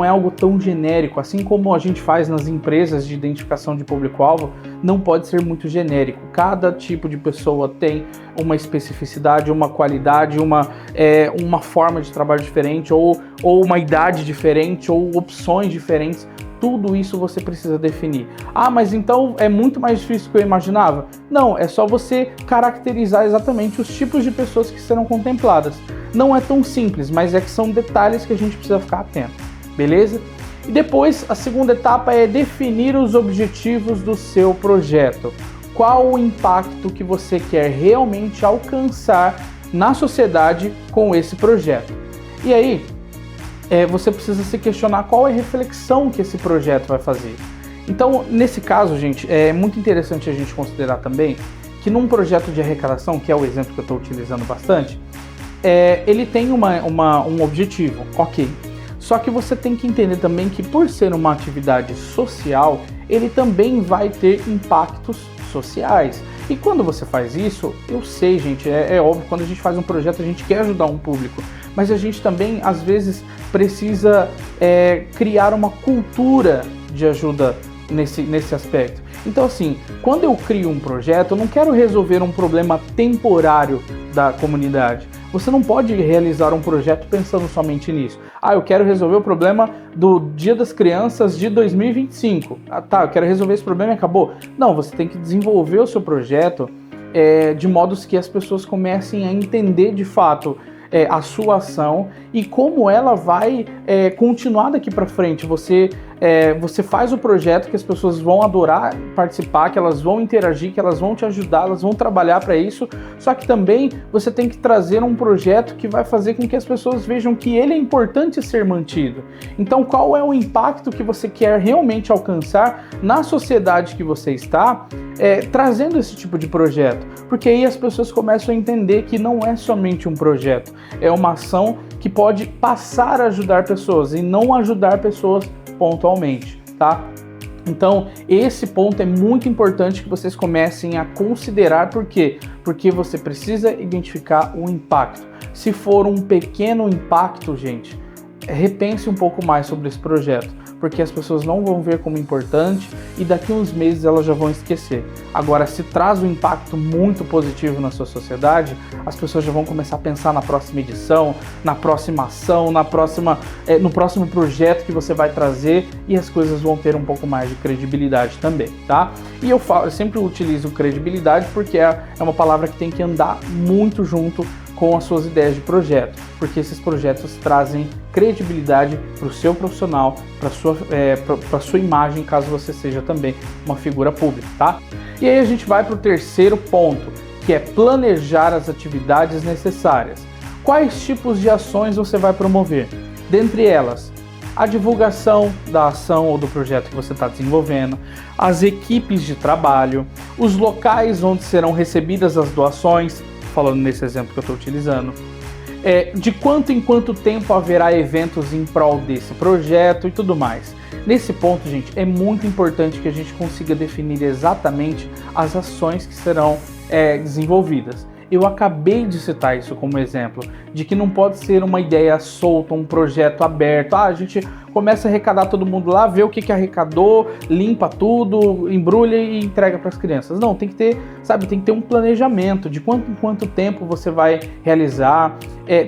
algo tão genérico, assim como a gente faz nas empresas de identificação de público-alvo, não pode ser muito genérico. Cada tipo de pessoa tem uma especificidade, uma qualidade, uma forma de trabalho diferente, ou uma idade diferente, ou opções diferentes. Tudo isso você precisa definir. Ah, mas então é muito mais difícil do que eu imaginava? Não, é só você caracterizar exatamente os tipos de pessoas que serão contempladas. Não é tão simples, mas que são detalhes que a gente precisa ficar atento, beleza? E depois, a segunda etapa é definir os objetivos do seu projeto. Qual o impacto que você quer realmente alcançar na sociedade com esse projeto? E aí, você precisa se questionar qual é a reflexão que esse projeto vai fazer. Então, nesse caso, gente, é muito interessante a gente considerar também que num projeto de arrecadação, que é o exemplo que eu estou utilizando bastante, ele tem um objetivo, ok. Só que você tem que entender também que por ser uma atividade social, ele também vai ter impactos sociais. E quando você faz isso, eu sei, gente, é óbvio, quando a gente faz um projeto, a gente quer ajudar um público, mas a gente também, às vezes, precisa criar uma cultura de ajuda nesse aspecto. Então, assim, quando eu crio um projeto, eu não quero resolver um problema temporário da comunidade. Você não pode realizar um projeto pensando somente nisso. Ah, eu quero resolver o problema do Dia das Crianças de 2025. Ah, tá, eu quero resolver esse problema e acabou. Não, você tem que desenvolver o seu projeto de modos que as pessoas comecem a entender de fato a sua ação e como ela vai continuar daqui para frente. Você faz o projeto que as pessoas vão adorar participar, que elas vão interagir, que elas vão te ajudar, elas vão trabalhar para isso, só que também você tem que trazer um projeto que vai fazer com que as pessoas vejam que ele é importante ser mantido. Então, qual é o impacto que você quer realmente alcançar na sociedade que você está, trazendo esse tipo de projeto? Porque aí as pessoas começam a entender que não é somente um projeto, é uma ação que pode passar a ajudar pessoas e não ajudar pessoas pontualmente, tá? Então, esse ponto é muito importante que vocês comecem a considerar. Por quê? Porque você precisa identificar o impacto. Se for um pequeno impacto, gente, repense um pouco mais sobre esse projeto, porque as pessoas não vão ver como importante e daqui a uns meses elas já vão esquecer. Agora, se traz um impacto muito positivo na sua sociedade, as pessoas já vão começar a pensar na próxima edição, na próxima ação, no próximo projeto que você vai trazer, e as coisas vão ter um pouco mais de credibilidade também, tá? E eu sempre utilizo credibilidade porque é uma palavra que tem que andar muito junto com as suas ideias de projeto, porque esses projetos trazem credibilidade para o seu profissional, para sua imagem, caso você seja também uma figura pública, tá? E aí a gente vai para o terceiro ponto, que é planejar as atividades necessárias. Quais tipos de ações você vai promover? Dentre elas, a divulgação da ação ou do projeto que você está desenvolvendo, as equipes de trabalho, os locais onde serão recebidas as doações, falando nesse exemplo que eu estou utilizando, de quanto em quanto tempo haverá eventos em prol desse projeto e tudo mais. Nesse ponto, gente, é muito importante que a gente consiga definir exatamente as ações que serão desenvolvidas. Eu acabei de citar isso como exemplo, de que não pode ser uma ideia solta, um projeto aberto. A gente começa a arrecadar todo mundo lá, vê o que arrecadou, limpa tudo, embrulha e entrega para as crianças. Não, tem que ter, sabe, tem que ter um planejamento de quanto tempo você vai realizar.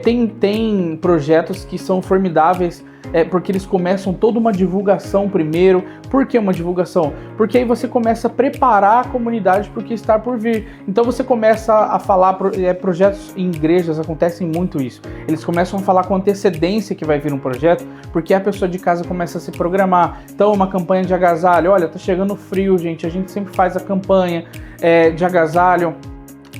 Tem projetos que são formidáveis, porque eles começam toda uma divulgação primeiro. Por que uma divulgação? Porque aí você começa a preparar a comunidade para o que está por vir. Então você começa a falar, projetos em igrejas acontecem muito isso. Eles começam a falar com antecedência que vai vir um projeto, porque a pessoa de casa começa a se programar. Então uma campanha de agasalho, olha, tá chegando frio, gente, a gente sempre faz a campanha de agasalho.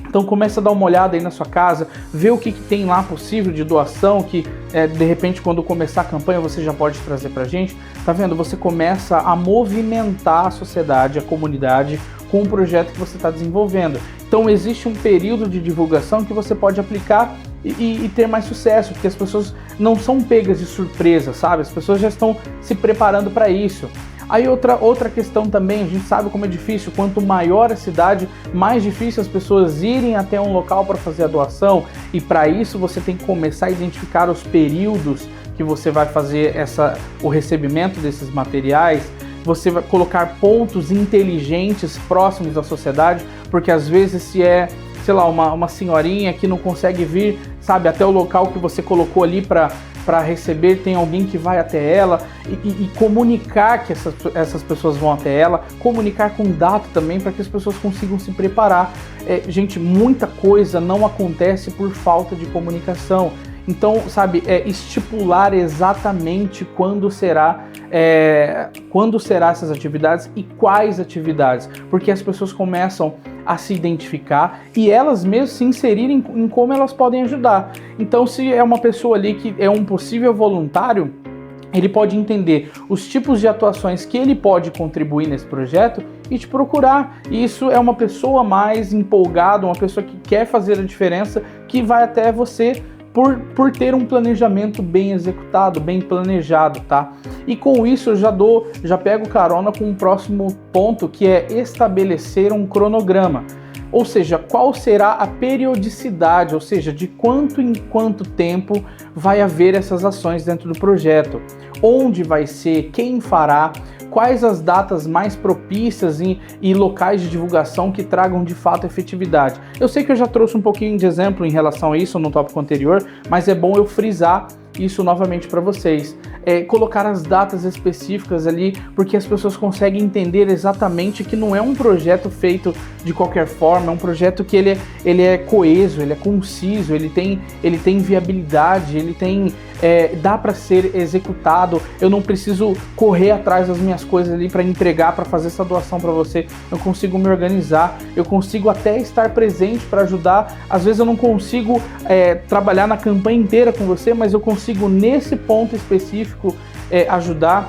Então começa a dar uma olhada aí na sua casa, vê o que tem lá possível de doação, que de repente quando começar a campanha você já pode trazer pra gente. Tá vendo? Você começa a movimentar a sociedade, a comunidade com o projeto que você está desenvolvendo. Então existe um período de divulgação que você pode aplicar e ter mais sucesso, porque as pessoas não são pegas de surpresa, sabe? As pessoas já estão se preparando para isso. Aí outra questão também, a gente sabe como é difícil, quanto maior a cidade, mais difícil as pessoas irem até um local para fazer a doação, e para isso você tem que começar a identificar os períodos que você vai fazer o recebimento desses materiais. Você vai colocar pontos inteligentes próximos da sociedade, porque às vezes se sei lá, uma senhorinha que não consegue vir, sabe, até o local que você colocou ali para receber, tem alguém que vai até ela e comunicar que essas pessoas vão até ela, comunicar com data também para que as pessoas consigam se preparar. Gente, muita coisa não acontece por falta de comunicação. Então, sabe, estipular exatamente quando será essas atividades e quais atividades, porque as pessoas começam a se identificar e elas mesmas se inserirem em como elas podem ajudar. Então, se é uma pessoa ali que é um possível voluntário, ele pode entender os tipos de atuações que ele pode contribuir nesse projeto e te procurar. E isso é uma pessoa mais empolgada, uma pessoa que quer fazer a diferença, que vai até você por ter um planejamento bem executado, bem planejado, tá? E com isso eu já pego carona com o próximo ponto, que é estabelecer um cronograma. Ou seja, qual será a periodicidade, ou seja, de quanto em quanto tempo vai haver essas ações dentro do projeto, onde vai ser, quem fará, quais as datas mais propícias e locais de divulgação que tragam de fato efetividade. Eu sei que eu já trouxe um pouquinho de exemplo em relação a isso no tópico anterior, mas é bom eu frisar isso novamente para vocês. Colocar as datas específicas ali, porque as pessoas conseguem entender exatamente que não é um projeto feito de qualquer forma, é um projeto que ele é coeso, ele é conciso, ele tem viabilidade, dá para ser executado. Eu não preciso correr atrás das minhas coisas ali para entregar, para fazer essa doação para você. Eu consigo me organizar, eu consigo até estar presente para ajudar. Às vezes eu não consigo trabalhar na campanha inteira com você, mas eu consigo nesse ponto específico ajudar.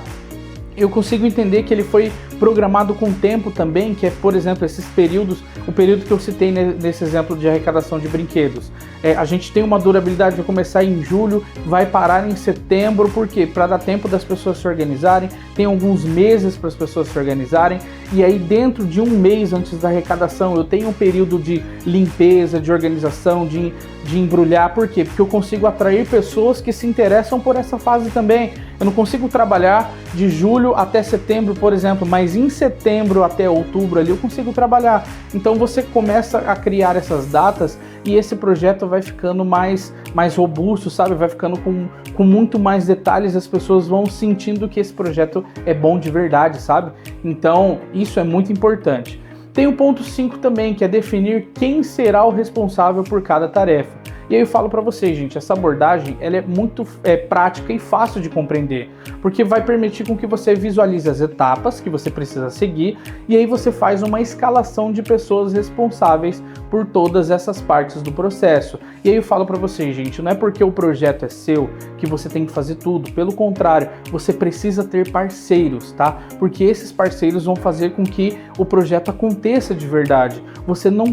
Eu consigo entender que ele foi programado com tempo também, que é, por exemplo, esses períodos, o período que eu citei nesse exemplo de arrecadação de brinquedos. A gente tem uma durabilidade de começar em julho, vai parar em setembro, por quê? Para dar tempo das pessoas se organizarem, tem alguns meses para as pessoas se organizarem, e aí dentro de um mês antes da arrecadação eu tenho um período de limpeza, de organização, de embrulhar. Por quê? Porque eu consigo atrair pessoas que se interessam por essa fase também. Eu não consigo trabalhar de julho até setembro, por exemplo, mas em setembro até outubro ali eu consigo trabalhar. Então você começa a criar essas datas e esse projeto vai ficando mais robusto, sabe? Vai ficando com muito mais detalhes, as pessoas vão sentindo que esse projeto é bom de verdade, sabe? Então isso é muito importante. Tem o ponto 5 também, que é definir quem será o responsável por cada tarefa. E aí eu falo para vocês, gente, essa abordagem ela é muito prática e fácil de compreender, porque vai permitir com que você visualize as etapas que você precisa seguir e aí você faz uma escalação de pessoas responsáveis por todas essas partes do processo. E aí eu falo para vocês, gente, não é porque o projeto é seu que você tem que fazer tudo, pelo contrário, você precisa ter parceiros, tá? Porque esses parceiros vão fazer com que o projeto aconteça de verdade. Você não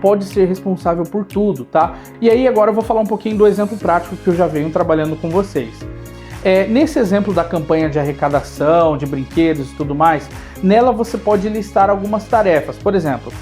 pode ser responsável por tudo, tá? E aí agora eu vou falar um pouquinho do exemplo prático que eu já venho trabalhando com vocês. Nesse exemplo da campanha de arrecadação, de brinquedos e tudo mais, nela você pode listar algumas tarefas. Por exemplo,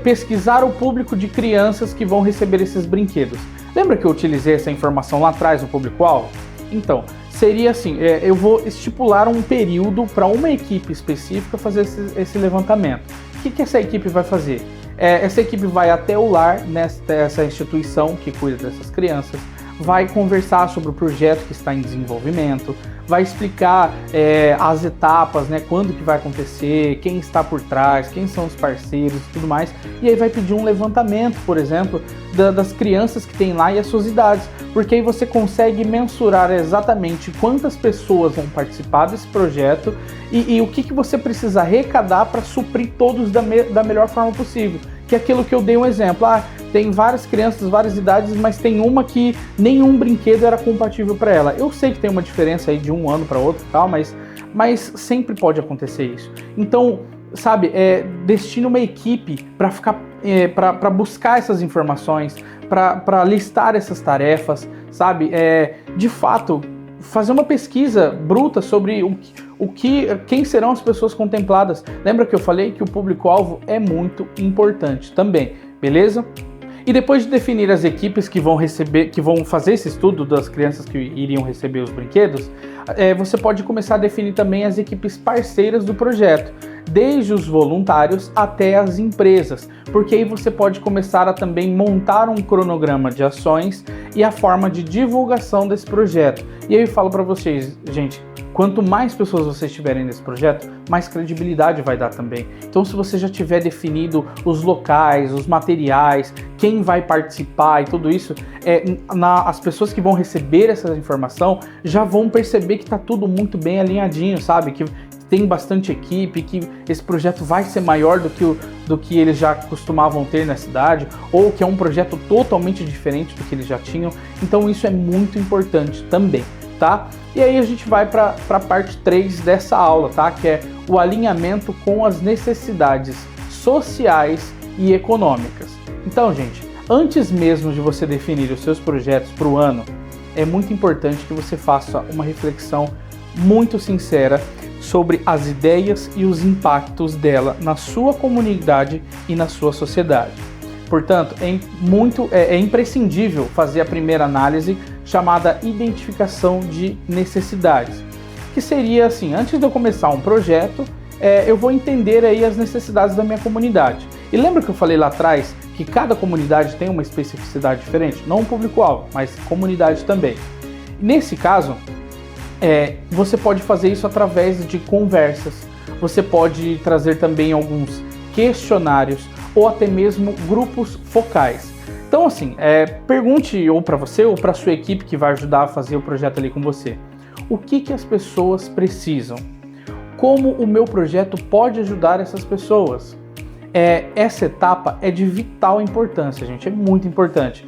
pesquisar o público de crianças que vão receber esses brinquedos. Lembra que eu utilizei essa informação lá atrás no público-alvo? Então, seria assim, eu vou estipular um período para uma equipe específica fazer esse levantamento. O que essa equipe vai fazer? Essa equipe vai até o lar, nessa instituição que cuida dessas crianças, vai conversar sobre o projeto que está em desenvolvimento, vai explicar as etapas, né, quando que vai acontecer, quem está por trás, quem são os parceiros e tudo mais, e aí vai pedir um levantamento, por exemplo, das crianças que tem lá e as suas idades, porque aí você consegue mensurar exatamente quantas pessoas vão participar desse projeto e o que você precisa arrecadar para suprir todos da melhor forma possível. Que é aquilo que eu dei um exemplo, tem várias crianças, várias idades, mas tem uma que nenhum brinquedo era compatível para ela. Eu sei que tem uma diferença aí de um ano para outro e tal, mas sempre pode acontecer isso. Então, sabe, destina uma equipe para buscar essas informações, para listar essas tarefas, sabe? De fato, fazer uma pesquisa bruta sobre quem serão as pessoas contempladas. Lembra que eu falei que o público-alvo é muito importante também, beleza? E depois de definir as equipes que vão fazer esse estudo das crianças que iriam receber os brinquedos, você pode começar a definir também as equipes parceiras do projeto, desde os voluntários até as empresas, porque aí você pode começar a também montar um cronograma de ações e a forma de divulgação desse projeto. E aí eu falo para vocês, gente, quanto mais pessoas vocês tiverem nesse projeto, mais credibilidade vai dar também. Então, se você já tiver definido os locais, os materiais, quem vai participar e tudo isso, as pessoas que vão receber essa informação já vão perceber que está tudo muito bem alinhadinho, sabe? Que tem bastante equipe, que esse projeto vai ser maior do que eles já costumavam ter na cidade, ou que é um projeto totalmente diferente do que eles já tinham. Então isso é muito importante também, tá? E aí a gente vai para a parte 3 dessa aula, tá? Que é o alinhamento com as necessidades sociais e econômicas. Então, gente, antes mesmo de você definir os seus projetos para o ano, é muito importante que você faça uma reflexão muito sincera sobre as ideias e os impactos dela na sua comunidade e na sua sociedade. Portanto, é imprescindível fazer a primeira análise chamada identificação de necessidades, que seria assim, antes de eu começar um projeto, eu vou entender aí as necessidades da minha comunidade. E lembra que eu falei lá atrás que cada comunidade tem uma especificidade diferente? Não o público-alvo, mas comunidade também. Nesse caso, você pode fazer isso através de conversas, você pode trazer também alguns questionários ou até mesmo grupos focais. Então assim, pergunte ou para você ou para sua equipe que vai ajudar a fazer o projeto ali com você. O que as pessoas precisam? Como o meu projeto pode ajudar essas pessoas? Essa etapa é de vital importância, gente, é muito importante.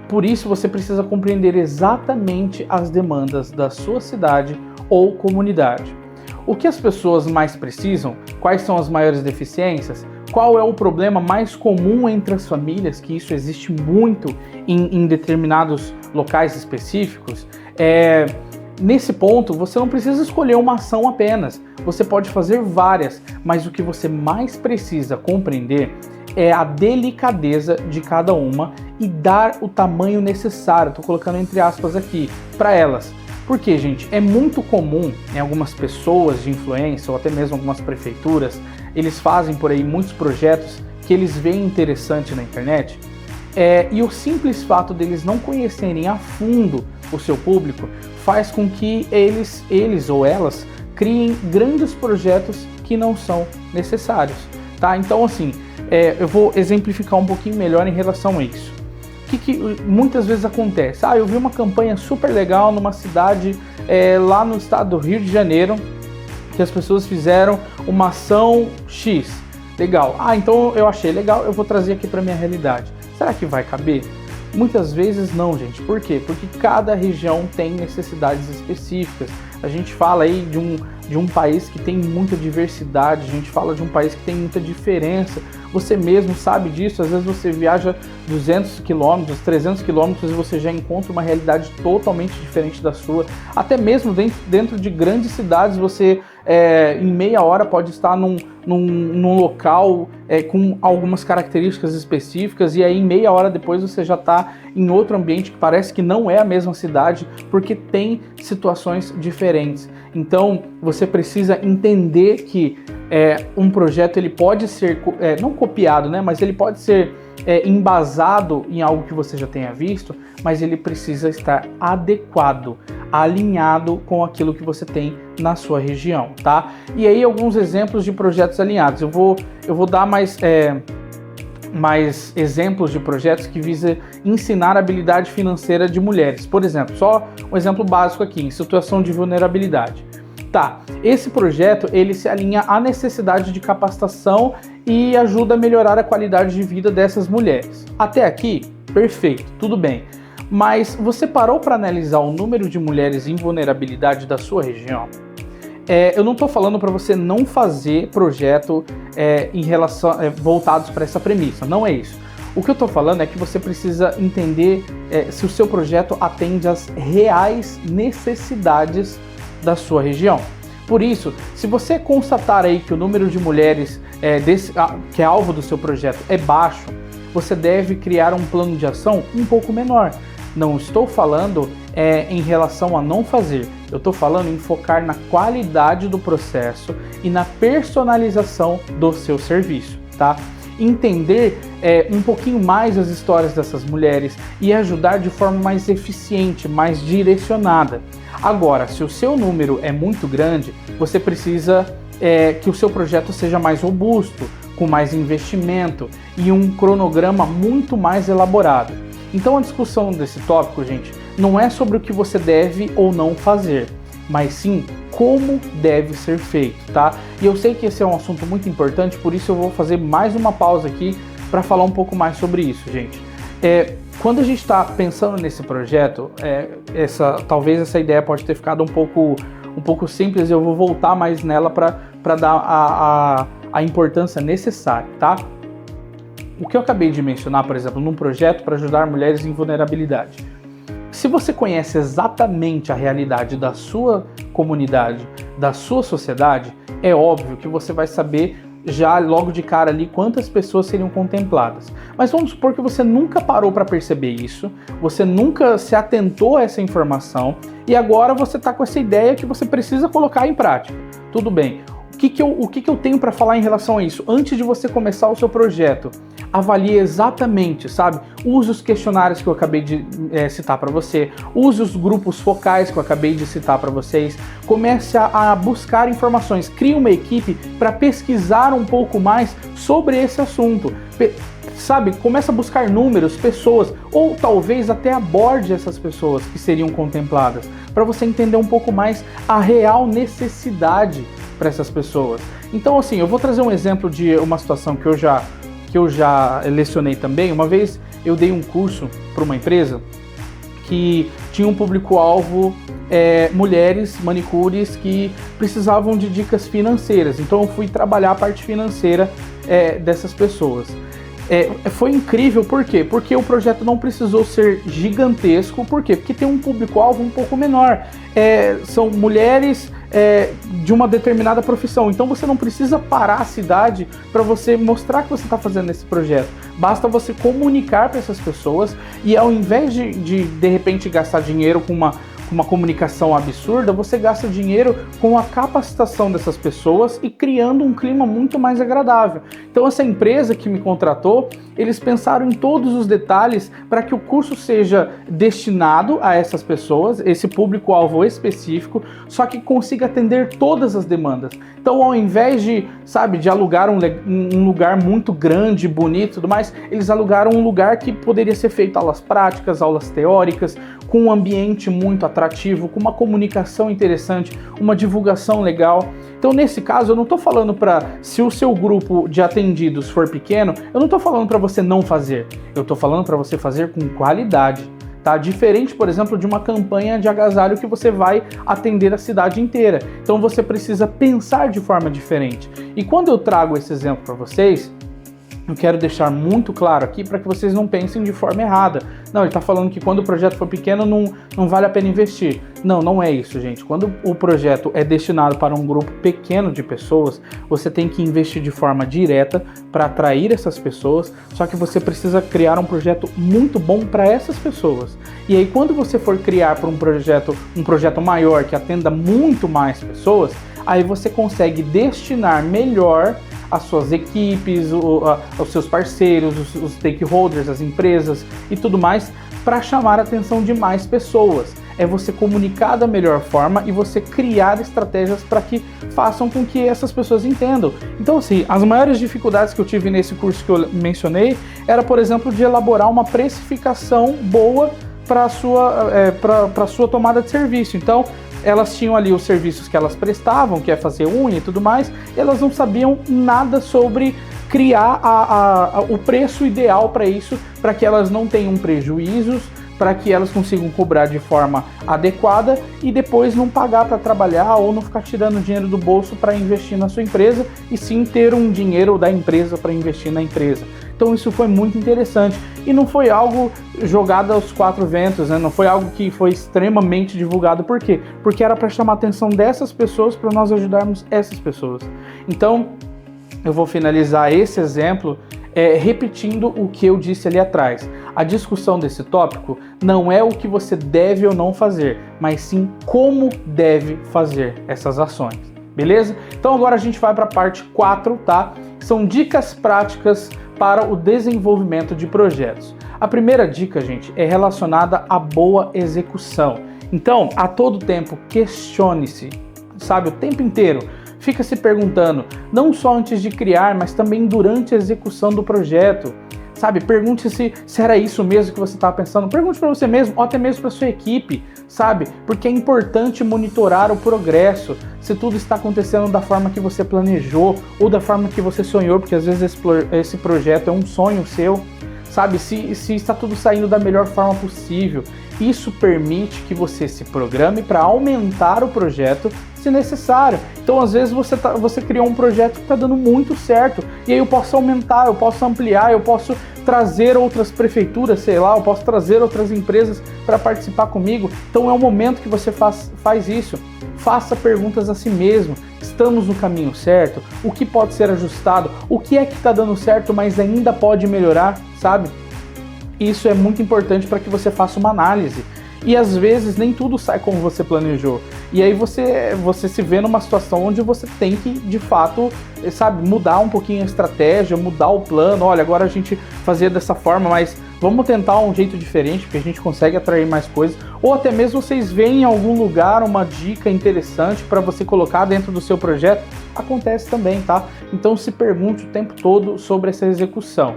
Por isso você precisa compreender exatamente as demandas da sua cidade ou comunidade. O que as pessoas mais precisam? Quais são as maiores deficiências? Qual é o problema mais comum entre as famílias? Que isso existe muito em determinados locais específicos. Nesse ponto, você não precisa escolher uma ação apenas. Você pode fazer várias, mas o que você mais precisa compreender é a delicadeza de cada uma e dar o tamanho necessário, estou colocando entre aspas aqui, para elas. Porque, gente, é muito comum em algumas pessoas de influência ou até mesmo algumas prefeituras, eles fazem por aí muitos projetos que eles veem interessante na internet, e o simples fato deles não conhecerem a fundo o seu público faz com que eles ou elas criem grandes projetos que não são necessários, tá? Então, assim, eu vou exemplificar um pouquinho melhor em relação a isso. O que muitas vezes acontece? Eu vi uma campanha super legal numa cidade lá no estado do Rio de Janeiro, que as pessoas fizeram uma ação X. Legal. Então eu achei legal, eu vou trazer aqui para minha realidade. Será que vai caber? Muitas vezes não, gente. Por quê? Porque cada região tem necessidades específicas. A gente fala aí de um país que tem muita diversidade, a gente fala de um país que tem muita diferença. Você mesmo sabe disso, às vezes você viaja 200 quilômetros, 300 quilômetros e você já encontra uma realidade totalmente diferente da sua. Até mesmo dentro de grandes cidades, você em meia hora pode estar num local com algumas características específicas e aí em meia hora depois você já está em outro ambiente que parece que não é a mesma cidade, porque tem situações diferentes. Então você precisa entender que um projeto ele pode ser, não copiado, né, mas ele pode ser embasado em algo que você já tenha visto, mas ele precisa estar adequado, alinhado com aquilo que você tem na sua região, tá? E aí alguns exemplos de projetos alinhados. Eu vou dar mais exemplos de projetos que visam ensinar a habilidade financeira de mulheres. Por exemplo, só um exemplo básico aqui, em situação de vulnerabilidade. Tá, esse projeto ele se alinha à necessidade de capacitação e ajuda a melhorar a qualidade de vida dessas mulheres. Até aqui, perfeito, tudo bem. Mas você parou para analisar o número de mulheres em vulnerabilidade da sua região? Eu não estou falando para você não fazer projeto em relação voltados para essa premissa, não é isso. O que eu estou falando é que você precisa entender se o seu projeto atende às reais necessidades da sua região. Por isso, se você constatar aí que o número de mulheres que é alvo do seu projeto é baixo, você deve criar um plano de ação um pouco menor. Não estou falando em relação a não fazer, eu estou falando em focar na qualidade do processo e na personalização do seu serviço, tá? Entender um pouquinho mais as histórias dessas mulheres e ajudar de forma mais eficiente, mais direcionada. Agora, se o seu número é muito grande, você precisa que o seu projeto seja mais robusto, com mais investimento e um cronograma muito mais elaborado. Então a discussão desse tópico, gente, não é sobre o que você deve ou não fazer, mas sim como deve ser feito, tá? E eu sei que esse é um assunto muito importante, por isso eu vou fazer mais uma pausa aqui para falar um pouco mais sobre isso, gente. Quando a gente está pensando nesse projeto, talvez essa ideia pode ter ficado um pouco simples, eu vou voltar mais nela para dar a importância necessária, tá? O que eu acabei de mencionar, por exemplo, num projeto para ajudar mulheres em vulnerabilidade. Se você conhece exatamente a realidade da sua comunidade, da sua sociedade, é óbvio que você vai saber já logo de cara ali quantas pessoas seriam contempladas. Mas vamos supor que você nunca parou para perceber isso, você nunca se atentou a essa informação e agora você está com essa ideia que você precisa colocar em prática. Tudo bem. O que eu tenho para falar em relação a isso? Antes de você começar o seu projeto, avalie exatamente, sabe? Use os questionários que eu acabei de citar para você, use os grupos focais que eu acabei de citar para vocês, comece a buscar informações, crie uma equipe para pesquisar um pouco mais sobre esse assunto. Sabe, começa a buscar números, pessoas, ou talvez até aborde essas pessoas que seriam contempladas, para você entender um pouco mais a real necessidade para essas pessoas. Então, assim, eu vou trazer um exemplo de uma situação que eu já lecionei também. Uma vez eu dei um curso para uma empresa que tinha um público-alvo mulheres manicures que precisavam de dicas financeiras. Então eu fui trabalhar a parte financeira dessas pessoas. Foi incrível, por quê? Porque o projeto não precisou ser gigantesco. Por quê? Porque tem um público-alvo um pouco menor. São mulheres de uma determinada profissão. Então você não precisa parar a cidade para você mostrar que você está fazendo esse projeto. Basta você comunicar para essas pessoas e ao invés de repente gastar dinheiro com uma comunicação absurda, você gasta dinheiro com a capacitação dessas pessoas e criando um clima muito mais agradável. Então essa empresa que me contratou, eles pensaram em todos os detalhes para que o curso seja destinado a essas pessoas, esse público-alvo específico, só que consiga atender todas as demandas. Então ao invés de alugar um lugar muito grande, bonito e tudo mais, eles alugaram um lugar que poderia ser feito aulas práticas, aulas teóricas, com um ambiente muito atrativo, com uma comunicação interessante, uma divulgação legal. Então, nesse caso, eu não estou falando se o seu grupo de atendidos for pequeno, eu não estou falando para você não fazer. Eu estou falando para você fazer com qualidade, tá? Diferente, por exemplo, de uma campanha de agasalho que você vai atender a cidade inteira. Então você precisa pensar de forma diferente. E quando eu trago esse exemplo para vocês, eu quero deixar muito claro aqui para que vocês não pensem de forma errada. Não, ele está falando que quando o projeto for pequeno não vale a pena investir. Não, não é isso, gente. Quando o projeto é destinado para um grupo pequeno de pessoas, você tem que investir de forma direta para atrair essas pessoas, só que você precisa criar um projeto muito bom para essas pessoas. E aí, quando você for criar para um projeto maior que atenda muito mais pessoas, aí você consegue destinar melhor as suas equipes, os seus parceiros, os stakeholders, as empresas e tudo mais, para chamar a atenção de mais pessoas. É você comunicar da melhor forma e você criar estratégias para que façam com que essas pessoas entendam. Então, assim, as maiores dificuldades que eu tive nesse curso que eu mencionei era, por exemplo, de elaborar uma precificação boa para a sua tomada de serviço. Então, elas tinham ali os serviços que elas prestavam, que é fazer unha e tudo mais, e elas não sabiam nada sobre criar o preço ideal para isso, para que elas não tenham prejuízos, para que elas consigam cobrar de forma adequada e depois não pagar para trabalhar ou não ficar tirando dinheiro do bolso para investir na sua empresa, e sim ter um dinheiro da empresa para investir na empresa. Então isso foi muito interessante e não foi algo jogado aos quatro ventos, né? Não foi algo que foi extremamente divulgado. Por quê? Porque era para chamar a atenção dessas pessoas, para nós ajudarmos essas pessoas. Então eu vou finalizar esse exemplo repetindo o que eu disse ali atrás. A discussão desse tópico não é o que você deve ou não fazer, mas sim como deve fazer essas ações. Beleza? Então agora a gente vai para a parte 4, tá? São dicas práticas para o desenvolvimento de projetos. A primeira dica, gente, é relacionada à boa execução. Então, a todo tempo, questione-se, sabe, o tempo inteiro. Fica se perguntando, não só antes de criar, mas também durante a execução do projeto. Sabe, pergunte-se se era isso mesmo que você estava pensando. Pergunte para você mesmo, ou até mesmo para sua equipe, sabe? Porque é importante monitorar o progresso, se tudo está acontecendo da forma que você planejou ou da forma que você sonhou, porque às vezes esse projeto é um sonho seu, sabe? Se está tudo saindo da melhor forma possível. Isso permite que você se programe para aumentar o projeto se necessário. Então, às vezes, você criou um projeto que está dando muito certo, e aí eu posso aumentar, eu posso ampliar, eu posso trazer outras prefeituras, sei lá, eu posso trazer outras empresas para participar comigo. Então, é o momento que você faz isso. Faça perguntas a si mesmo. Estamos no caminho certo? O que pode ser ajustado? O que é que está dando certo, mas ainda pode melhorar, sabe? Isso é muito importante para que você faça uma análise. E às vezes nem tudo sai como você planejou. E aí você se vê numa situação onde você tem que, de fato, sabe, mudar um pouquinho a estratégia, mudar o plano. Olha, agora a gente fazia dessa forma, mas vamos tentar um jeito diferente, porque a gente consegue atrair mais coisas. Ou até mesmo vocês veem em algum lugar uma dica interessante para você colocar dentro do seu projeto. Acontece também, tá? Então se pergunte o tempo todo sobre essa execução.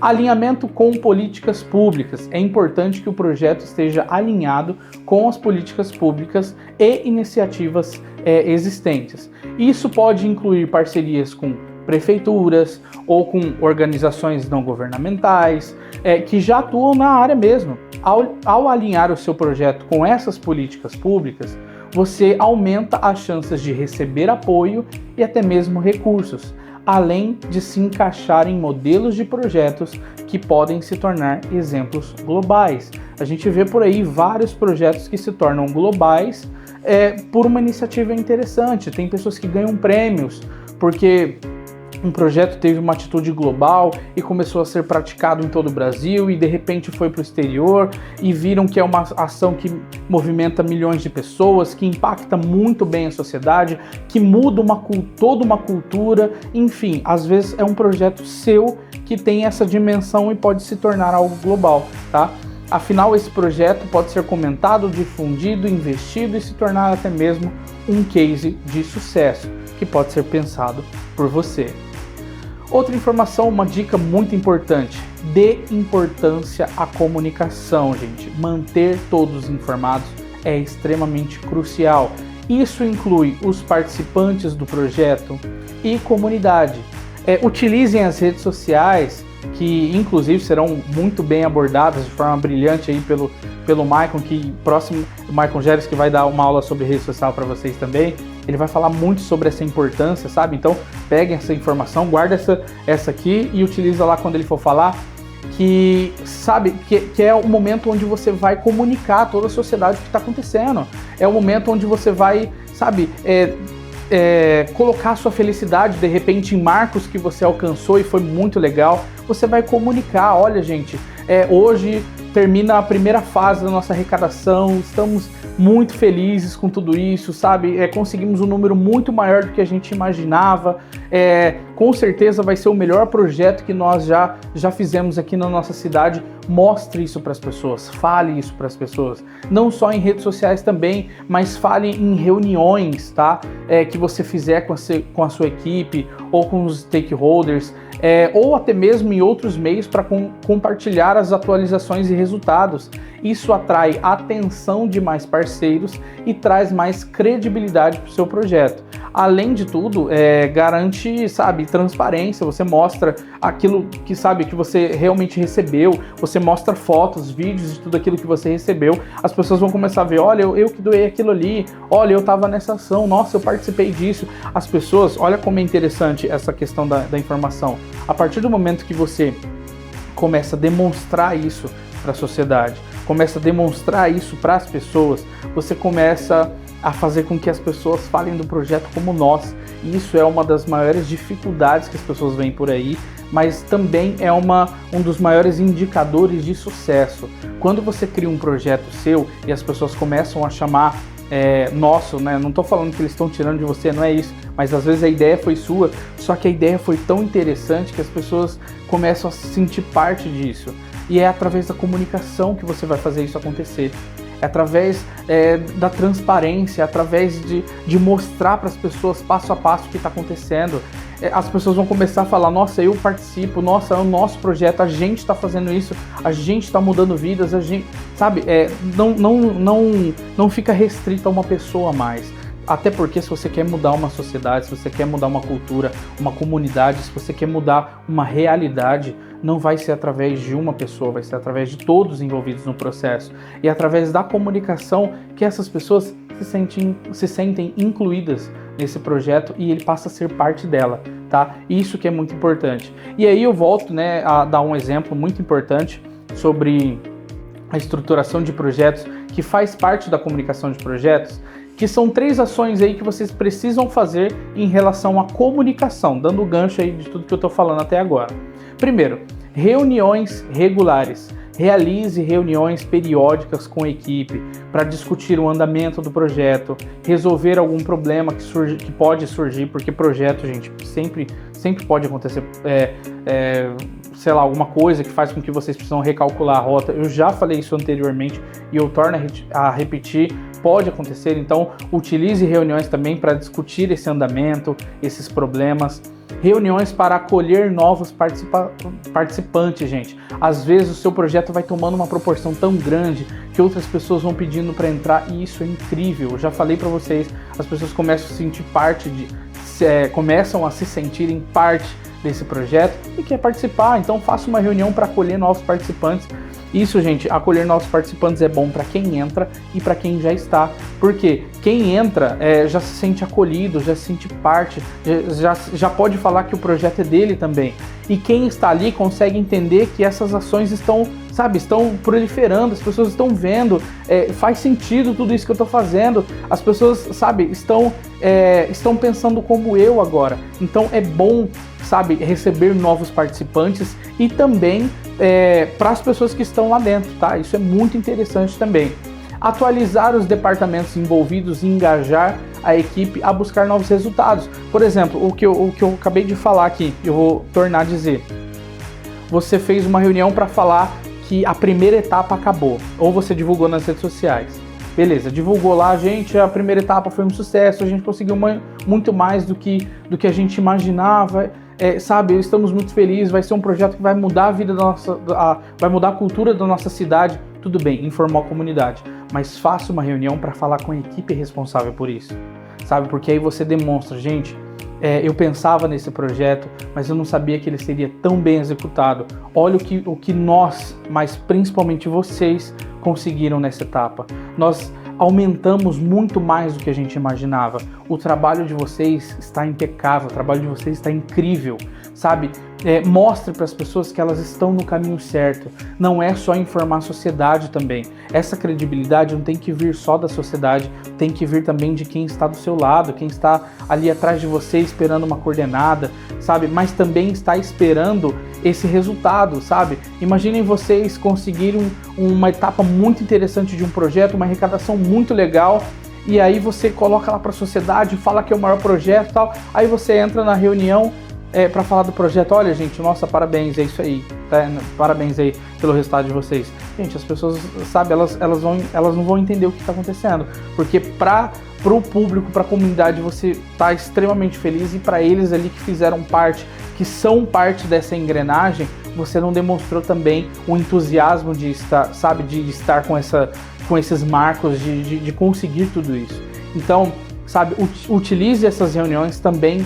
Alinhamento com políticas públicas. É importante que o projeto esteja alinhado com as políticas públicas e iniciativas existentes. Isso pode incluir parcerias com prefeituras ou com organizações não governamentais que já atuam na área mesmo. Ao alinhar o seu projeto com essas políticas públicas, você aumenta as chances de receber apoio e até mesmo recursos, além de se encaixar em modelos de projetos que podem se tornar exemplos globais. A gente vê por aí vários projetos que se tornam globais por uma iniciativa interessante. Tem pessoas que ganham prêmios porque um projeto teve uma atitude global e começou a ser praticado em todo o Brasil e de repente foi para o exterior e viram que é uma ação que movimenta milhões de pessoas, que impacta muito bem a sociedade, que muda toda uma cultura. Enfim, às vezes é um projeto seu que tem essa dimensão e pode se tornar algo global, tá? Afinal, esse projeto pode ser comentado, difundido, investido e se tornar até mesmo um case de sucesso que pode ser pensado por você. Outra informação, uma dica muito importante: dê importância à comunicação, gente. Manter todos informados é extremamente crucial. Isso inclui os participantes do projeto e comunidade. Utilizem as redes sociais que inclusive serão muito bem abordadas de forma brilhante aí pelo Maicon, que próximo, o Maicon Geres, que vai dar uma aula sobre rede social para vocês também. Ele vai falar muito sobre essa importância, sabe? Então peguem essa informação, guarda essa aqui e utiliza lá quando ele for falar, que sabe que é o momento onde você vai comunicar a toda a sociedade o que está acontecendo. É o momento onde você vai, sabe, colocar a sua felicidade de repente em marcos que você alcançou e foi muito legal. Você vai comunicar, olha gente, hoje termina a primeira fase da nossa arrecadação, estamos muito felizes com tudo isso, sabe? Conseguimos um número muito maior do que a gente imaginava. Com certeza vai ser o melhor projeto que nós já fizemos aqui na nossa cidade. Mostre isso para as pessoas, fale isso para as pessoas. Não só em redes sociais também, mas fale em reuniões, tá? Que você fizer com a sua equipe ou com os stakeholders, ou até mesmo em outros meios para compartilhar as atualizações e resultados. Isso atrai a atenção de mais parceiros e traz mais credibilidade para o seu projeto. Além de tudo, garante, sabe, transparência. Você mostra aquilo que sabe que você realmente recebeu. Você mostra fotos, vídeos de tudo aquilo que você recebeu. As pessoas vão começar a ver, olha, eu que doei aquilo ali. Olha, eu estava nessa ação. Nossa, eu participei disso. As pessoas, olha como é interessante essa questão da informação. A partir do momento que você começa a demonstrar isso para a sociedade, começa a demonstrar isso para as pessoas, você começa a fazer com que as pessoas falem do projeto como nós. E isso é uma das maiores dificuldades que as pessoas veem por aí, mas também é um dos maiores indicadores de sucesso. Quando você cria um projeto seu e as pessoas começam a chamar nosso, né? Não estou falando que eles estão tirando de você, não é isso, mas às vezes a ideia foi sua, só que a ideia foi tão interessante que as pessoas começam a se sentir parte disso. E é através da comunicação que você vai fazer isso acontecer. É através da transparência, é através de mostrar para as pessoas passo a passo o que está acontecendo. As pessoas vão começar a falar, nossa, eu participo, nossa, é o nosso projeto, a gente está fazendo isso, a gente está mudando vidas, a gente, sabe, não fica restrito a uma pessoa mais. Até porque se você quer mudar uma sociedade, se você quer mudar uma cultura, uma comunidade, se você quer mudar uma realidade, não vai ser através de uma pessoa, vai ser através de todos envolvidos no processo. E através da comunicação que essas pessoas se sentem incluídas nesse projeto e ele passa a ser parte dela, tá? Isso que é muito importante. E aí eu volto, né, a dar um exemplo muito importante sobre a estruturação de projetos, que faz parte da comunicação de projetos, que são 3 ações aí que vocês precisam fazer em relação à comunicação, dando o gancho aí de tudo que eu tô falando até agora. Primeiro, reuniões regulares. Realize reuniões periódicas com a equipe para discutir o andamento do projeto, resolver algum problema que pode surgir, porque projeto, gente, sempre pode acontecer, sei lá, alguma coisa que faz com que vocês precisam recalcular a rota. Eu já falei isso anteriormente e eu torno a repetir, pode acontecer, então utilize reuniões também para discutir esse andamento, esses problemas. Reuniões para acolher novos participantes, gente. Às vezes o seu projeto vai tomando uma proporção tão grande que outras pessoas vão pedindo para entrar e isso é incrível. Eu já falei para vocês, as pessoas começam a se sentir começam a se sentirem parte desse projeto e quer participar. Então faça uma reunião para acolher novos participantes. Isso, gente, acolher novos participantes é bom para quem entra e para quem já está, porque quem entra já se sente acolhido, já se sente parte, já pode falar que o projeto é dele também. E quem está ali consegue entender que essas ações estão proliferando, as pessoas estão vendo, faz sentido tudo isso que eu estou fazendo, as pessoas, estão pensando como eu agora. Então é bom, receber novos participantes e também para as pessoas que estão lá dentro, tá? Isso é muito interessante também. Atualizar os departamentos envolvidos e engajar a equipe a buscar novos resultados. Por exemplo, o que eu acabei de falar aqui, eu vou tornar a dizer. Você fez uma reunião para falar que a primeira etapa acabou, ou você divulgou nas redes sociais. Beleza, divulgou lá, gente, a primeira etapa foi um sucesso, a gente conseguiu muito mais do que a gente imaginava. Estamos muito felizes, vai ser um projeto que vai mudar a vida vai mudar a cultura da nossa cidade. Tudo bem, informou a comunidade, mas faça uma reunião para falar com a equipe responsável por isso, porque aí você demonstra, gente, eu pensava nesse projeto, mas eu não sabia que ele seria tão bem executado. Olha o que nós, mas principalmente vocês, conseguiram nessa etapa. Nós aumentamos muito mais do que a gente imaginava. O trabalho de vocês está impecável, o trabalho de vocês está incrível, sabe? Mostre para as pessoas que elas estão no caminho certo. Não é só informar a sociedade também. Essa credibilidade não tem que vir só da sociedade, tem que vir também de quem está do seu lado, quem está ali atrás de você esperando uma coordenada, sabe? Mas também está esperando esse resultado, sabe? Imaginem vocês conseguirem uma etapa muito interessante de um projeto, uma arrecadação muito legal, e aí você coloca lá para a sociedade, fala que é o maior projeto e tal, aí você entra na reunião para falar do projeto. Olha, gente, nossa, parabéns, é isso aí, tá? Parabéns aí pelo resultado de vocês. Gente, as pessoas, sabe, elas não vão entender o que está acontecendo, porque para o público, para a comunidade, você está extremamente feliz, e para eles ali que fizeram parte, que são parte dessa engrenagem, você não demonstrou também o entusiasmo de estar, sabe, de estar com esses marcos, de conseguir tudo isso. Então, sabe, utilize essas reuniões também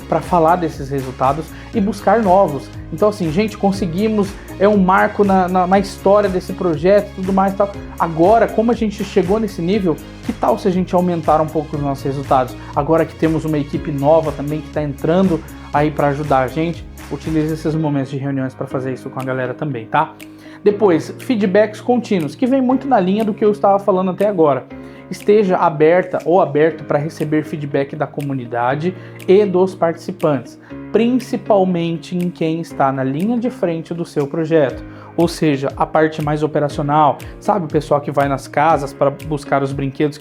para falar desses resultados e buscar novos. Então, assim, gente, conseguimos, é um marco na história desse projeto e tudo mais e tal. Agora, como a gente chegou nesse nível, que tal se a gente aumentar um pouco os nossos resultados? Agora que temos uma equipe nova também que está entrando aí para ajudar a gente, utilize esses momentos de reuniões para fazer isso com a galera também, tá? Depois, feedbacks contínuos, que vem muito na linha do que eu estava falando até agora. Esteja aberta ou aberto para receber feedback da comunidade e dos participantes, principalmente em quem está na linha de frente do seu projeto, ou seja, a parte mais operacional, sabe, o pessoal que vai nas casas para buscar os brinquedos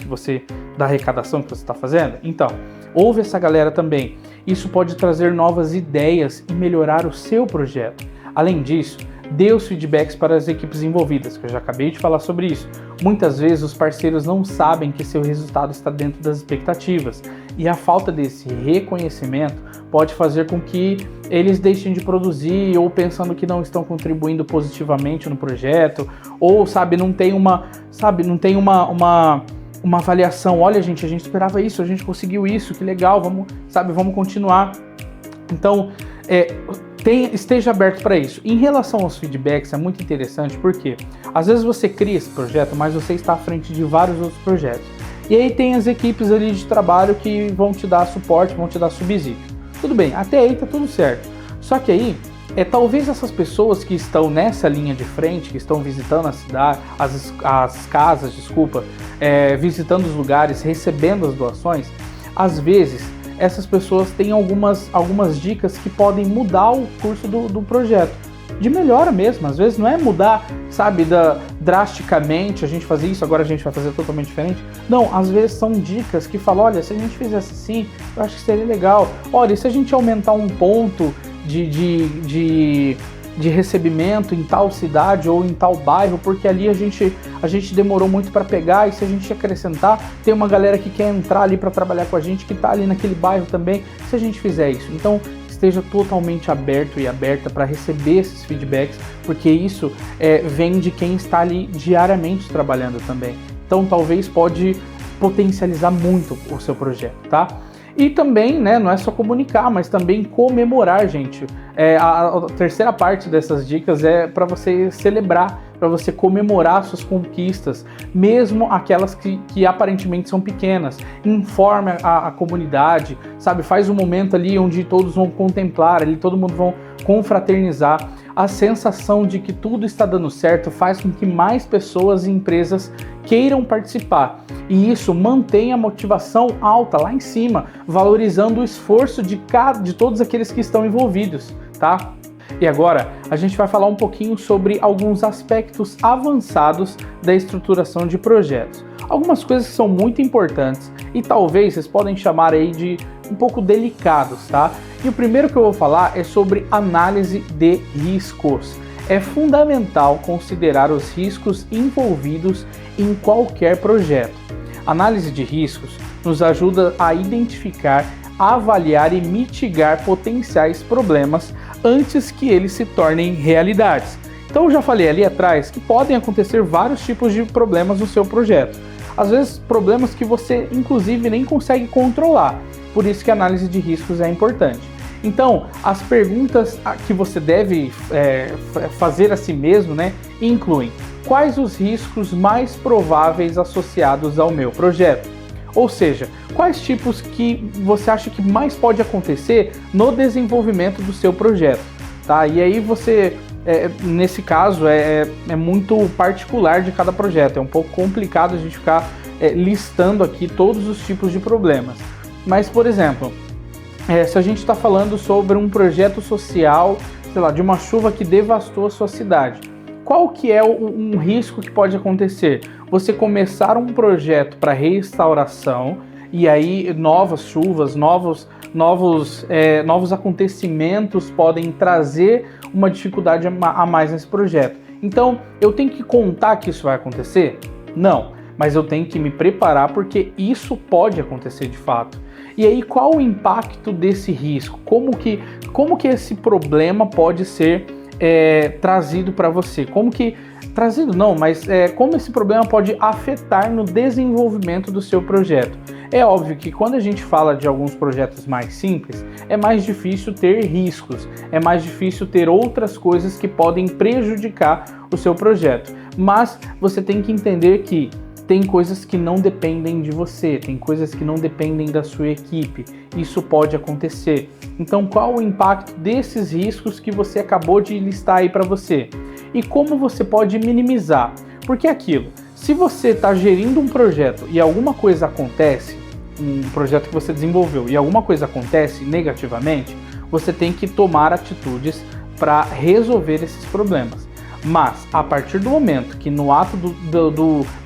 da arrecadação que você está fazendo? Então, ouve essa galera também. Isso pode trazer novas ideias e melhorar o seu projeto. Além disso, dê os feedbacks para as equipes envolvidas, que eu já acabei de falar sobre isso. Muitas vezes os parceiros não sabem que seu resultado está dentro das expectativas, e a falta desse reconhecimento pode fazer com que eles deixem de produzir, ou pensando que não estão contribuindo positivamente no projeto, ou, sabe, não tem uma avaliação. Olha, gente, a gente esperava isso, a gente conseguiu isso, que legal, vamos continuar. Então, esteja aberto para isso. Em relação aos feedbacks, é muito interessante, porque às vezes você cria esse projeto, mas você está à frente de vários outros projetos. E aí tem as equipes ali de trabalho que vão te dar suporte, vão te dar subsídio. Tudo bem, até aí tá tudo certo. Só que aí, talvez essas pessoas que estão nessa linha de frente, que estão visitando a cidade, as casas, visitando os lugares, recebendo as doações, às vezes essas pessoas têm algumas dicas que podem mudar o curso do projeto, de melhora mesmo. Às vezes não é mudar, sabe, drasticamente, a gente fazer isso, agora a gente vai fazer totalmente diferente. Não, às vezes são dicas que falam, olha, se a gente fizesse assim, eu acho que seria legal. Olha, e se a gente aumentar um ponto de recebimento em tal cidade ou em tal bairro, porque ali a gente demorou muito para pegar, e se a gente acrescentar, tem uma galera que quer entrar ali para trabalhar com a gente, que está ali naquele bairro também, se a gente fizer isso. Então, esteja totalmente aberto e aberta para receber esses feedbacks, porque isso vem de quem está ali diariamente trabalhando também. Então, talvez pode potencializar muito o seu projeto, tá? E também, né, não é só comunicar, mas também comemorar, gente. A terceira parte dessas dicas é para você celebrar, para você comemorar suas conquistas, mesmo aquelas que aparentemente são pequenas. Informe a comunidade, sabe? Faz um momento ali onde todos vão contemplar, ali todo mundo vão confraternizar. A sensação de que tudo está dando certo faz com que mais pessoas e empresas queiram participar. E isso mantém a motivação alta lá em cima, valorizando o esforço de todos aqueles que estão envolvidos, tá? E agora a gente vai falar um pouquinho sobre alguns aspectos avançados da estruturação de projetos. Algumas coisas que são muito importantes e talvez vocês podem chamar aí de um pouco delicados, tá? E o primeiro que eu vou falar é sobre análise de riscos. É fundamental considerar os riscos envolvidos em qualquer projeto. Análise de riscos nos ajuda a identificar, avaliar e mitigar potenciais problemas antes que eles se tornem realidades. Então eu já falei ali atrás que podem acontecer vários tipos de problemas no seu projeto. Às vezes problemas que você inclusive nem consegue controlar. por isso que a análise de riscos é importante. Então, as perguntas que você deve fazer a si mesmo, né, incluem: quais os riscos mais prováveis associados ao meu projeto? Ou seja, quais tipos que você acha que mais pode acontecer no desenvolvimento do seu projeto, tá? E aí você, nesse caso, é muito particular de cada projeto, é um pouco complicado a gente ficar listando aqui todos os tipos de problemas. Mas, por exemplo, se a gente está falando sobre um projeto social, sei lá, de uma chuva que devastou a sua cidade, qual que é um risco que pode acontecer? Você começar um projeto para restauração e aí novas chuvas, novos acontecimentos podem trazer uma dificuldade a mais nesse projeto. Então, eu tenho que contar que isso vai acontecer? Não, mas eu tenho que me preparar porque isso pode acontecer de fato. E aí, qual o impacto desse risco? Como que esse problema pode ser trazido para você? Como esse problema pode afetar no desenvolvimento do seu projeto? É óbvio que quando a gente fala de alguns projetos mais simples, é mais difícil ter riscos, é mais difícil ter outras coisas que podem prejudicar o seu projeto. Mas você tem que entender que tem coisas que não dependem de você, tem coisas que não dependem da sua equipe. Isso pode acontecer. Então, qual o impacto desses riscos que você acabou de listar aí para você? E como você pode minimizar? Porque é aquilo, se você está gerindo um projeto e alguma coisa acontece, um projeto que você desenvolveu e alguma coisa acontece negativamente, você tem que tomar atitudes para resolver esses problemas. Mas, a partir do momento que no ato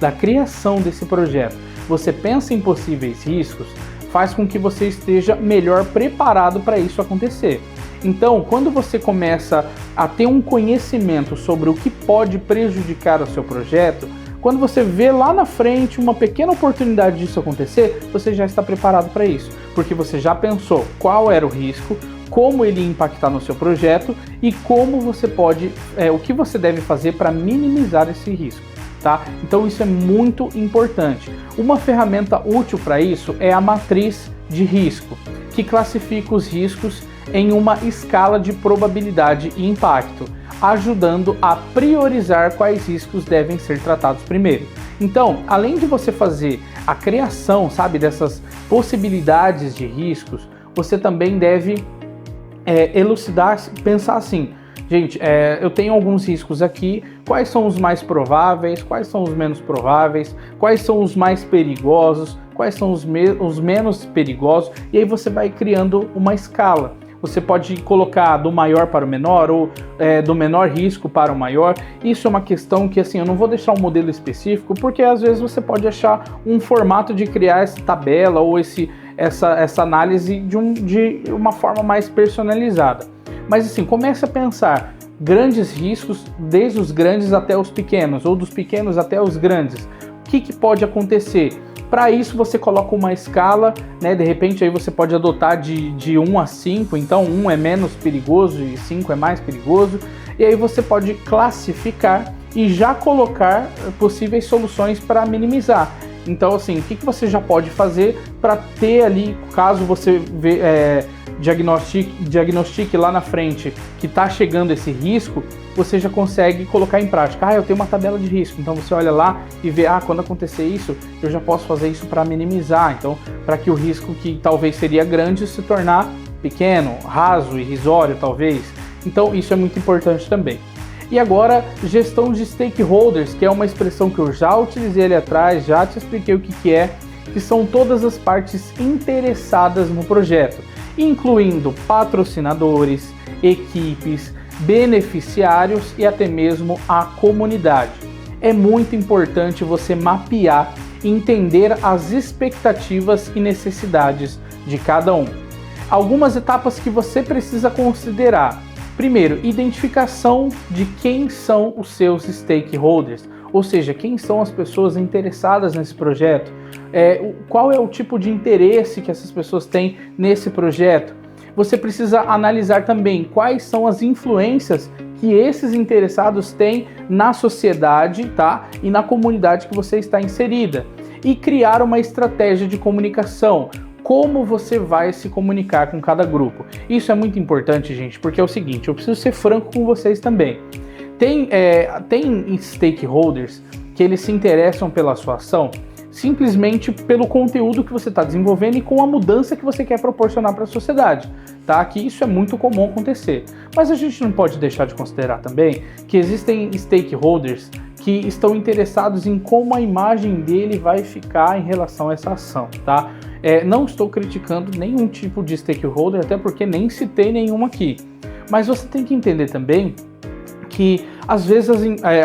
da criação desse projeto, você pensa em possíveis riscos, faz com que você esteja melhor preparado para isso acontecer. Então, quando você começa a ter um conhecimento sobre o que pode prejudicar o seu projeto, quando você vê lá na frente uma pequena oportunidade disso acontecer, você já está preparado para isso, porque você já pensou qual era o risco, como ele ia impactar no seu projeto e como você pode, o que você deve fazer para minimizar esse risco, tá? Então isso é muito importante. Uma ferramenta útil para isso é a matriz de risco, que classifica os riscos em uma escala de probabilidade e impacto, ajudando a priorizar quais riscos devem ser tratados primeiro. Então, além de você fazer a criação, dessas possibilidades de riscos, você também deve elucidar, pensar assim: gente, eu tenho alguns riscos aqui, quais são os mais prováveis, quais são os menos prováveis, quais são os mais perigosos, quais são os menos perigosos, e aí você vai criando uma escala. Você pode colocar do maior para o menor ou do menor risco para o maior. Isso é uma questão que, assim, eu não vou deixar um modelo específico, porque às vezes você pode achar um formato de criar essa tabela ou essa análise de uma forma mais personalizada. Mas assim, comece a pensar grandes riscos, desde os grandes até os pequenos, ou dos pequenos até os grandes. O que pode acontecer? Para isso você coloca uma escala, né? De repente aí você pode adotar de 1 a 5, então 1 é menos perigoso e 5 é mais perigoso, e aí você pode classificar e já colocar possíveis soluções para minimizar. Então, assim, o que você já pode fazer para ter ali, caso você diagnostique lá na frente que está chegando esse risco, você já consegue colocar em prática. Eu tenho uma tabela de risco, então você olha lá e vê, quando acontecer isso, eu já posso fazer isso para minimizar, então, para que o risco que talvez seria grande se tornar pequeno, raso, irrisório, talvez. Então, isso é muito importante também. E agora, gestão de stakeholders, que é uma expressão que eu já utilizei ali atrás, já te expliquei o que é, que são todas as partes interessadas no projeto, incluindo patrocinadores, equipes, beneficiários e até mesmo a comunidade. É muito importante você mapear e entender as expectativas e necessidades de cada um. Algumas etapas que você precisa considerar. Primeiro, identificação de quem são os seus stakeholders, ou seja, quem são as pessoas interessadas nesse projeto, qual é o tipo de interesse que essas pessoas têm nesse projeto. Você precisa analisar também quais são as influências que esses interessados têm na sociedade, tá? E na comunidade que você está inserida. E criar uma estratégia de comunicação. como você vai se comunicar com cada grupo. Isso é muito importante, gente, porque é o seguinte, eu preciso ser franco com vocês também. Tem stakeholders que eles se interessam pela sua ação simplesmente pelo conteúdo que você está desenvolvendo e com a mudança que você quer proporcionar para a sociedade, tá? Que isso é muito comum acontecer. Mas a gente não pode deixar de considerar também que existem stakeholders que estão interessados em como a imagem dele vai ficar em relação a essa ação, tá? Não estou criticando nenhum tipo de stakeholder, até porque nem citei nenhum aqui. Mas você tem que entender também que às vezes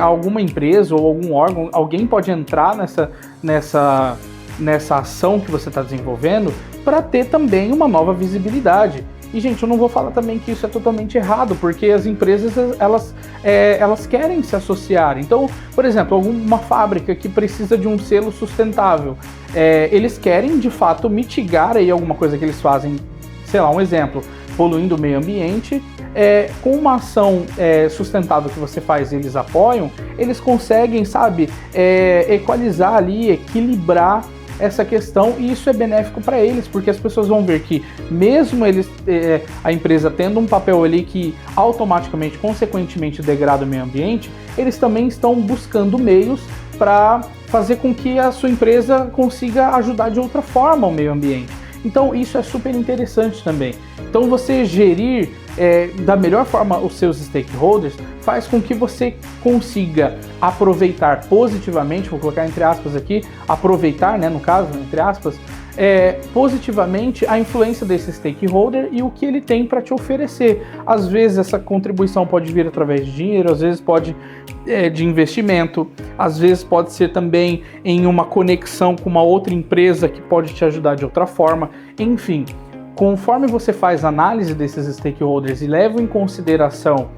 alguma empresa ou algum órgão, alguém pode entrar nessa ação que você está desenvolvendo para ter também uma nova visibilidade. E, gente, eu não vou falar também que isso é totalmente errado, porque as empresas, elas querem se associar. Então, por exemplo, alguma fábrica que precisa de um selo sustentável, eles querem, de fato, mitigar aí alguma coisa que eles fazem, sei lá, um exemplo, poluindo o meio ambiente. Com uma ação sustentável que você faz e eles apoiam, eles conseguem, sabe, equalizar ali, equilibrar essa questão, e isso é benéfico para eles, porque as pessoas vão ver que mesmo a empresa tendo um papel ali que automaticamente, consequentemente degrada o meio ambiente, eles também estão buscando meios para fazer com que a sua empresa consiga ajudar de outra forma o meio ambiente. Então isso é super interessante também. Então você gerir da melhor forma os seus stakeholders faz com que você consiga aproveitar positivamente, vou colocar entre aspas aqui, aproveitar, né, no caso, entre aspas, positivamente a influência desse stakeholder e o que ele tem para te oferecer. Às vezes essa contribuição pode vir através de dinheiro, às vezes pode de investimento, às vezes pode ser também em uma conexão com uma outra empresa que pode te ajudar de outra forma, enfim. Conforme você faz análise desses stakeholders e leva em consideração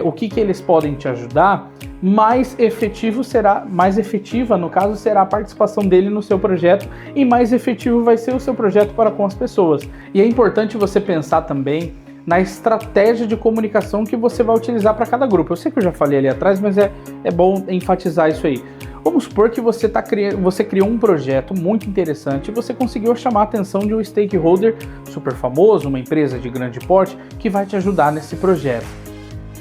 o que eles podem te ajudar, mais efetiva, no caso, será a participação dele no seu projeto e mais efetivo vai ser o seu projeto para com as pessoas. E é importante você pensar também na estratégia de comunicação que você vai utilizar para cada grupo. Eu sei que eu já falei ali atrás, mas é bom enfatizar isso aí. Vamos supor que você criou um projeto muito interessante e você conseguiu chamar a atenção de um stakeholder super famoso, uma empresa de grande porte, que vai te ajudar nesse projeto.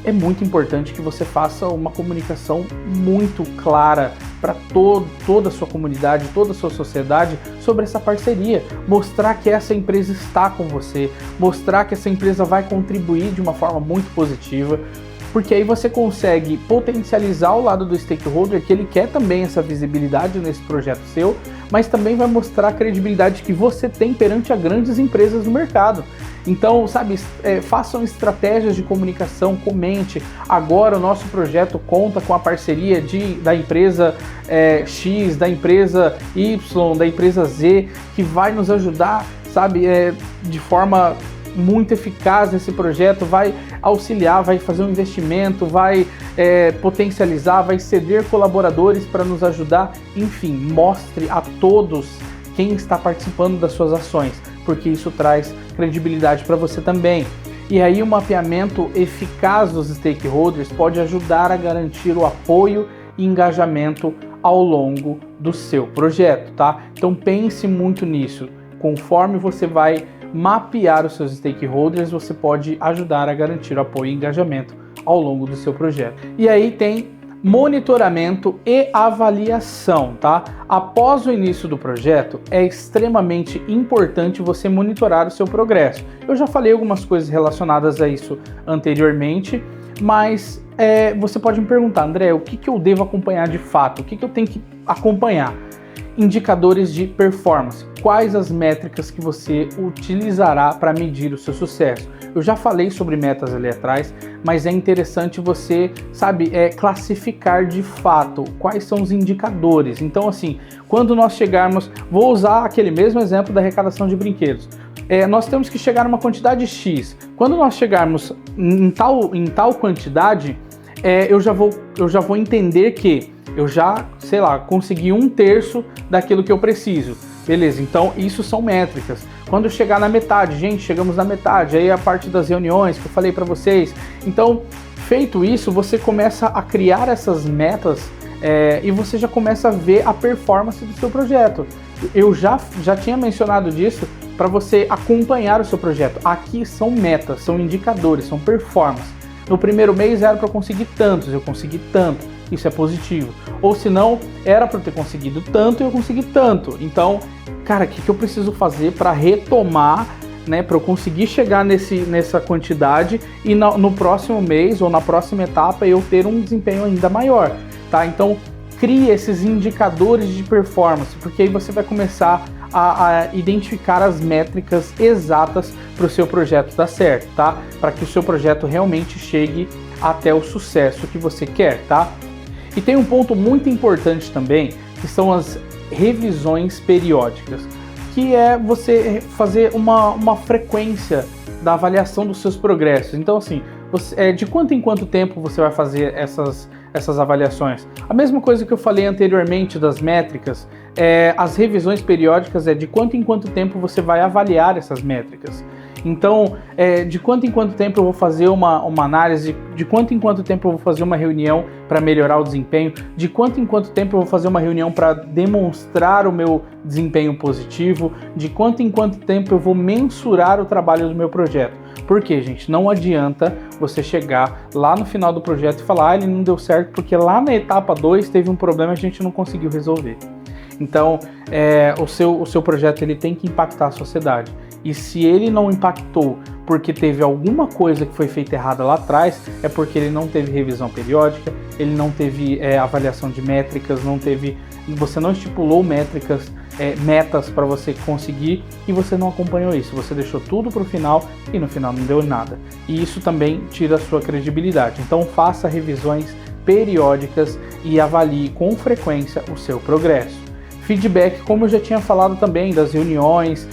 É muito importante que você faça uma comunicação muito clara para toda a sua comunidade, toda a sua sociedade sobre essa parceria. Mostrar que essa empresa está com você, mostrar que essa empresa vai contribuir de uma forma muito positiva, porque aí você consegue potencializar o lado do stakeholder, que ele quer também essa visibilidade nesse projeto seu, mas também vai mostrar a credibilidade que você tem perante as grandes empresas do mercado. Então, sabe, façam estratégias de comunicação, comente. Agora o nosso projeto conta com a parceria da empresa X, da empresa Y, da empresa Z, que vai nos ajudar, sabe, de forma muito eficaz nesse projeto, vai auxiliar, vai fazer um investimento, vai potencializar, vai ceder colaboradores para nos ajudar. Enfim, mostre a todos quem está participando das suas ações, porque isso traz credibilidade para você também. E aí o mapeamento eficaz dos stakeholders pode ajudar a garantir o apoio e engajamento ao longo do seu projeto, tá? Então pense muito nisso. Conforme você vai mapear os seus stakeholders, você pode ajudar a garantir o apoio e engajamento ao longo do seu projeto. E aí tem monitoramento e avaliação, tá? Após o início do projeto, é extremamente importante você monitorar o seu progresso. Eu já falei algumas coisas relacionadas a isso anteriormente, mas você pode me perguntar, André, o que eu devo acompanhar de fato? O que eu tenho que acompanhar? Indicadores de performance. Quais as métricas que você utilizará para medir o seu sucesso? Eu já falei sobre metas ali atrás, mas é interessante você, sabe, classificar de fato quais são os indicadores. Então, assim, quando nós chegarmos, vou usar aquele mesmo exemplo da arrecadação de brinquedos. Nós temos que chegar numa quantidade X. Quando nós chegarmos em tal quantidade, eu já vou entender que eu já, sei lá, consegui 1/3 daquilo que eu preciso. Beleza, então isso são métricas. Quando eu chegar na metade, gente, chegamos na metade, aí a parte das reuniões que eu falei para vocês. Então, feito isso, você começa a criar essas metas e você já começa a ver a performance do seu projeto. Eu já tinha mencionado disso para você acompanhar o seu projeto. Aqui são metas, são indicadores, são performance. No primeiro mês era para eu conseguir tantos, eu consegui tanto, isso é positivo. Ou se não, era para eu ter conseguido tanto e eu consegui tanto. Então, cara, o que eu preciso fazer para retomar, né, para eu conseguir chegar nessa quantidade e no próximo mês ou na próxima etapa eu ter um desempenho ainda maior, tá? Então, crie esses indicadores de performance, porque aí você vai começar a identificar as métricas exatas para o seu projeto dar certo, tá? Para que o seu projeto realmente chegue até o sucesso que você quer, tá? E tem um ponto muito importante também, que são as revisões periódicas, que é você fazer uma frequência da avaliação dos seus progressos. Então, assim, de quanto em quanto tempo você vai fazer essas avaliações? A mesma coisa que eu falei anteriormente das métricas, as revisões periódicas de quanto em quanto tempo você vai avaliar essas métricas. Então, de quanto em quanto tempo eu vou fazer uma análise, de quanto em quanto tempo eu vou fazer uma reunião para melhorar o desempenho, de quanto em quanto tempo eu vou fazer uma reunião para demonstrar o meu desempenho positivo, de quanto em quanto tempo eu vou mensurar o trabalho do meu projeto. Porque, gente, não adianta você chegar lá no final do projeto e falar, ele não deu certo porque lá na etapa 2 teve um problema e a gente não conseguiu resolver. Então, o seu projeto ele tem que impactar a sociedade. E se ele não impactou porque teve alguma coisa que foi feita errada lá atrás, é porque ele não teve revisão periódica, ele não teve avaliação de métricas, você não estipulou metas para você conseguir e você não acompanhou isso. Você deixou tudo para o final e no final não deu nada. E isso também tira a sua credibilidade. Então faça revisões periódicas e avalie com frequência o seu progresso. Feedback, como eu já tinha falado também, das reuniões,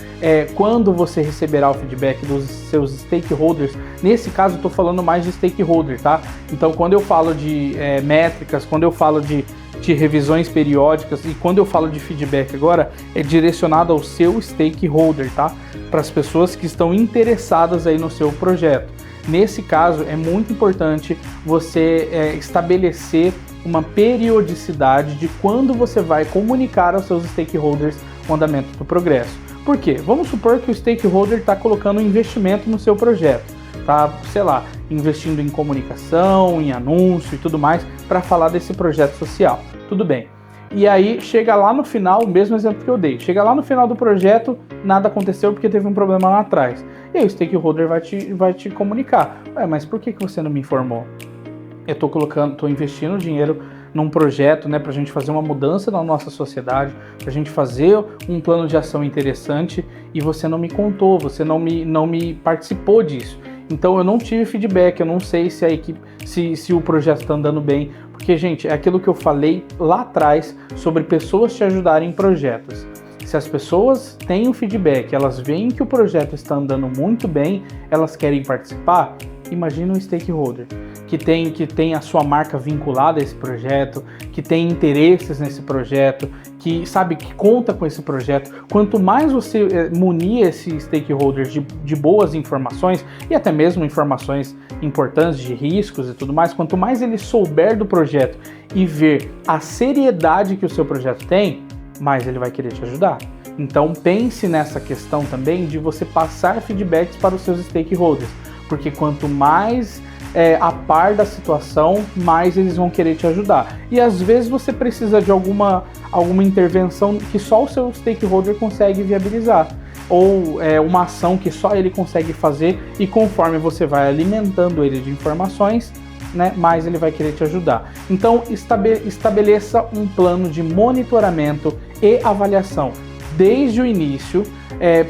quando você receberá o feedback dos seus stakeholders. Nesse caso, eu estou falando mais de stakeholder, tá? Então, quando eu falo de métricas, quando eu falo de revisões periódicas e quando eu falo de feedback agora, é direcionado ao seu stakeholder, tá? Para as pessoas que estão interessadas aí no seu projeto. Nesse caso, é muito importante você estabelecer uma periodicidade de quando você vai comunicar aos seus stakeholders o andamento do progresso. Por quê? Vamos supor que o stakeholder está colocando um investimento no seu projeto, tá? Sei lá, investindo em comunicação, em anúncio e tudo mais para falar desse projeto social. Tudo bem. E aí chega lá no final, o mesmo exemplo que eu dei, chega lá no final do projeto, nada aconteceu porque teve um problema lá atrás. E aí o stakeholder vai te comunicar. Mas por que você não me informou? Eu estou investindo dinheiro num projeto, né, para a gente fazer uma mudança na nossa sociedade, para a gente fazer um plano de ação interessante e você não me contou, você não me participou disso. Então eu não tive feedback, eu não sei se a equipe, se o projeto está andando bem, porque, gente, é aquilo que eu falei lá atrás sobre pessoas te ajudarem em projetos. Se as pessoas têm o feedback, elas veem que o projeto está andando muito bem, elas querem participar, imagina um stakeholder que tem a sua marca vinculada a esse projeto, que tem interesses nesse projeto, que sabe que conta com esse projeto. Quanto mais você munir esse stakeholder de boas informações e até mesmo informações importantes de riscos e tudo mais, quanto mais ele souber do projeto e ver a seriedade que o seu projeto tem, mais ele vai querer te ajudar. Então pense nessa questão também de você passar feedbacks para os seus stakeholders, porque quanto mais a par da situação, mais eles vão querer te ajudar. E às vezes você precisa de alguma intervenção que só o seu stakeholder consegue viabilizar, ou uma ação que só ele consegue fazer, e conforme você vai alimentando ele de informações, né, mais ele vai querer te ajudar. Então estabeleça um plano de monitoramento e avaliação desde o início,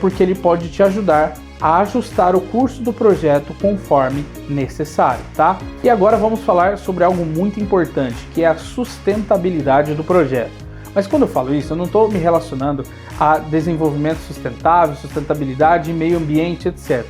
porque ele pode te ajudar a ajustar o curso do projeto conforme necessário, tá? E agora vamos falar sobre algo muito importante, que é a sustentabilidade do projeto. Mas quando eu falo isso, eu não estou me relacionando a desenvolvimento sustentável, sustentabilidade, meio ambiente, etc.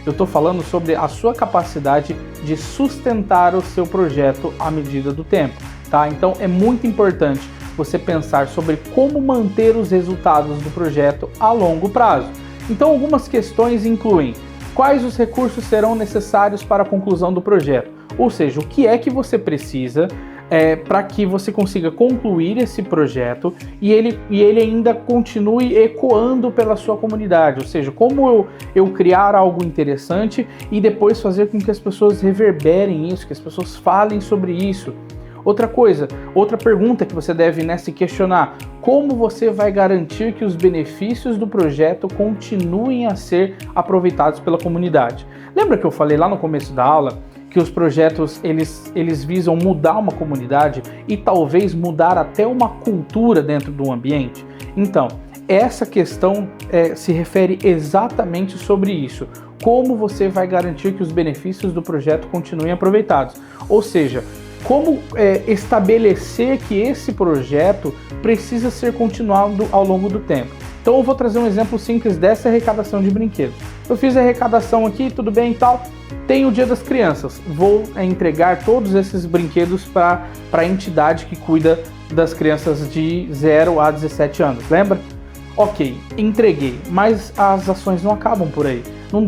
Eu estou falando sobre a sua capacidade de sustentar o seu projeto à medida do tempo, tá? Então é muito importante você pensar sobre como manter os resultados do projeto a longo prazo. Então algumas questões incluem: quais os recursos serão necessários para a conclusão do projeto? Ou seja, o que é que você precisa para que você consiga concluir esse projeto e ele ainda continue ecoando pela sua comunidade, ou seja, como eu criar algo interessante e depois fazer com que as pessoas reverberem isso, que as pessoas falem sobre isso. Outra coisa, outra pergunta que você deve, né, se questionar: como você vai garantir que os benefícios do projeto continuem a ser aproveitados pela comunidade? Lembra que eu falei lá no começo da aula que os projetos eles visam mudar uma comunidade e talvez mudar até uma cultura dentro do ambiente? Então, essa questão se refere exatamente sobre isso. Como você vai garantir que os benefícios do projeto continuem aproveitados? Ou seja, como estabelecer que esse projeto precisa ser continuado ao longo do tempo. Então eu vou trazer um exemplo simples dessa arrecadação de brinquedos. Eu fiz a arrecadação aqui, tudo bem e tal, tem o Dia das Crianças, vou entregar todos esses brinquedos para a entidade que cuida das crianças de 0 a 17 anos, lembra? Ok, entreguei, mas as ações não acabam por aí. Não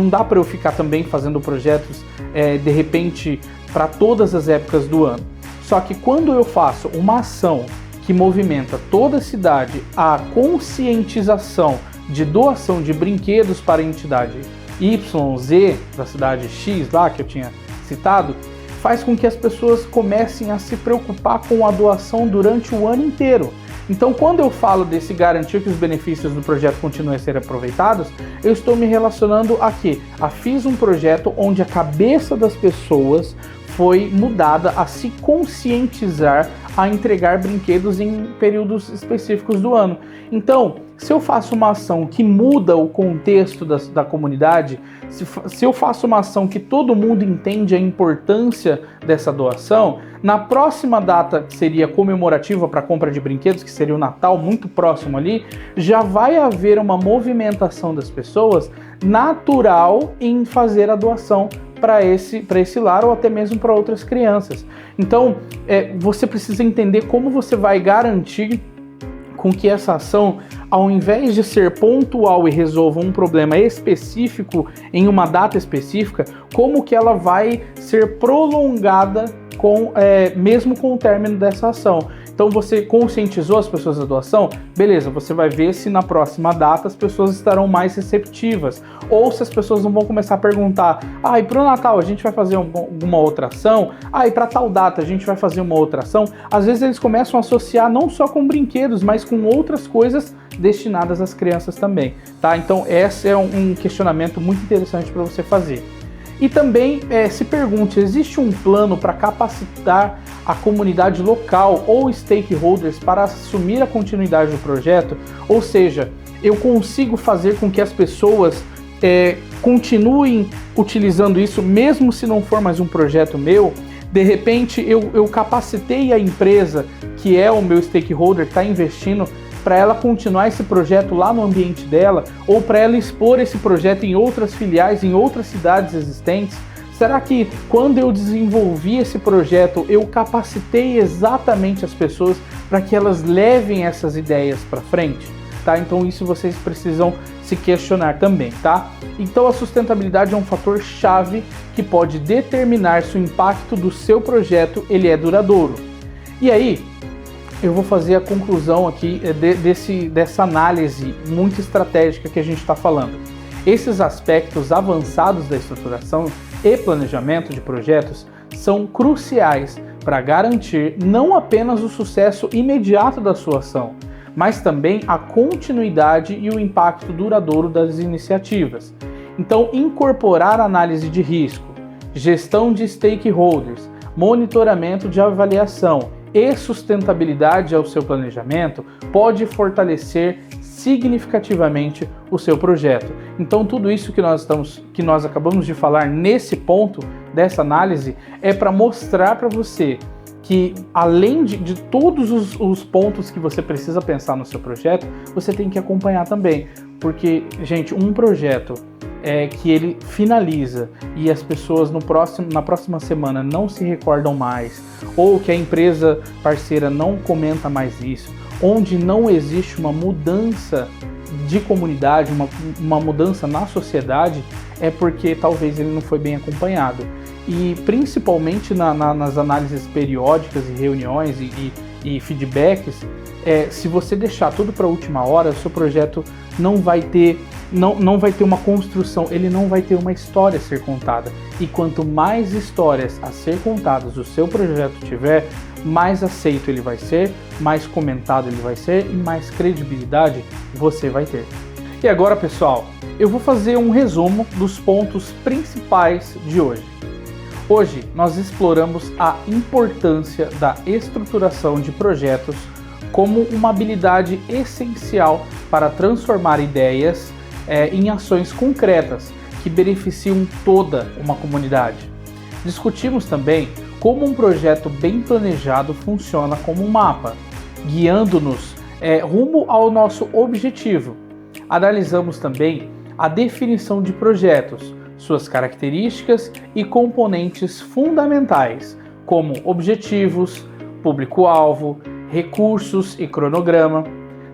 dá para eu ficar também fazendo projetos de repente para todas as épocas do ano. Só que quando eu faço uma ação que movimenta toda a cidade a conscientização de doação de brinquedos para a entidade Y, Z, da cidade X lá que eu tinha citado, faz com que as pessoas comecem a se preocupar com a doação durante o ano inteiro. Então, quando eu falo desse garantir que os benefícios do projeto continuem a ser aproveitados, eu estou me relacionando a quê? Fiz um projeto onde a cabeça das pessoas foi mudada a se conscientizar a entregar brinquedos em períodos específicos do ano. Então, se eu faço uma ação que muda o contexto da comunidade, se eu faço uma ação que todo mundo entende a importância dessa doação, na próxima data, que seria comemorativa para a compra de brinquedos, que seria o Natal muito próximo ali, já vai haver uma movimentação das pessoas natural em fazer a doação para esse lar ou até mesmo para outras crianças. Então, você precisa entender como você vai garantir com que essa ação, ao invés de ser pontual e resolva um problema específico em uma data específica, como que ela vai ser prolongada mesmo com o término dessa ação. Então você conscientizou as pessoas da doação? Beleza, você vai ver se na próxima data as pessoas estarão mais receptivas. Ou se as pessoas não vão começar a perguntar: e para o Natal a gente vai fazer alguma outra ação? E para tal data a gente vai fazer uma outra ação? Às vezes eles começam a associar não só com brinquedos, mas com outras coisas destinadas às crianças também, tá? Então esse é um questionamento muito interessante para você fazer. E também se pergunte: existe um plano para capacitar a comunidade local ou stakeholders para assumir a continuidade do projeto? Ou seja, eu consigo fazer com que as pessoas continuem utilizando isso mesmo se não for mais um projeto meu? De repente eu capacitei a empresa que é o meu stakeholder, que está investindo, para ela continuar esse projeto lá no ambiente dela, ou para ela expor esse projeto em outras filiais, em outras cidades existentes? Será que quando eu desenvolvi esse projeto, eu capacitei exatamente as pessoas para que elas levem essas ideias para frente? Tá? Então isso vocês precisam se questionar também, tá? Então a sustentabilidade é um fator chave que pode determinar se o impacto do seu projeto ele é duradouro. E aí, eu vou fazer a conclusão aqui dessa análise muito estratégica que a gente está falando. Esses aspectos avançados da estruturação e planejamento de projetos são cruciais para garantir não apenas o sucesso imediato da sua ação, mas também a continuidade e o impacto duradouro das iniciativas. Então, incorporar análise de risco, gestão de stakeholders, monitoramento de avaliação e sustentabilidade ao seu planejamento pode fortalecer significativamente o seu projeto. Então tudo isso que nós acabamos de falar nesse ponto dessa análise é para mostrar para você que além de todos os pontos que você precisa pensar no seu projeto, você tem que acompanhar também, porque, gente, um projeto que ele finaliza e as pessoas na próxima semana não se recordam mais, ou que a empresa parceira não comenta mais isso, onde não existe uma mudança de comunidade, uma mudança na sociedade, é porque talvez ele não foi bem acompanhado. e principalmente nas análises periódicas e reuniões e feedbacks, se você deixar tudo para a última hora, o seu projeto não vai ter uma construção, ele não vai ter uma história a ser contada. E quanto mais histórias a ser contadas o seu projeto tiver, mais aceito ele vai ser, mais comentado ele vai ser e mais credibilidade você vai ter. E agora, pessoal, eu vou fazer um resumo dos pontos principais de hoje. Hoje nós exploramos a importância da estruturação de projetos como uma habilidade essencial para transformar ideias em ações concretas que beneficiam toda uma comunidade. Discutimos também como um projeto bem planejado funciona como um mapa, guiando-nos rumo ao nosso objetivo. Analisamos também a definição de projetos, suas características e componentes fundamentais, como objetivos, público-alvo, recursos e cronograma.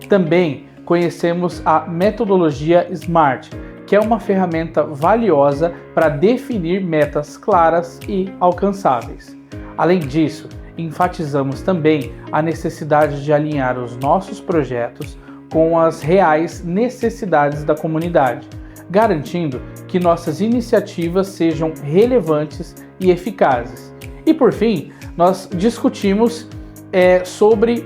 Também conhecemos a metodologia SMART, que é uma ferramenta valiosa para definir metas claras e alcançáveis. Além disso, enfatizamos também a necessidade de alinhar os nossos projetos com as reais necessidades da comunidade, garantindo que nossas iniciativas sejam relevantes e eficazes. E por fim, nós discutimos sobre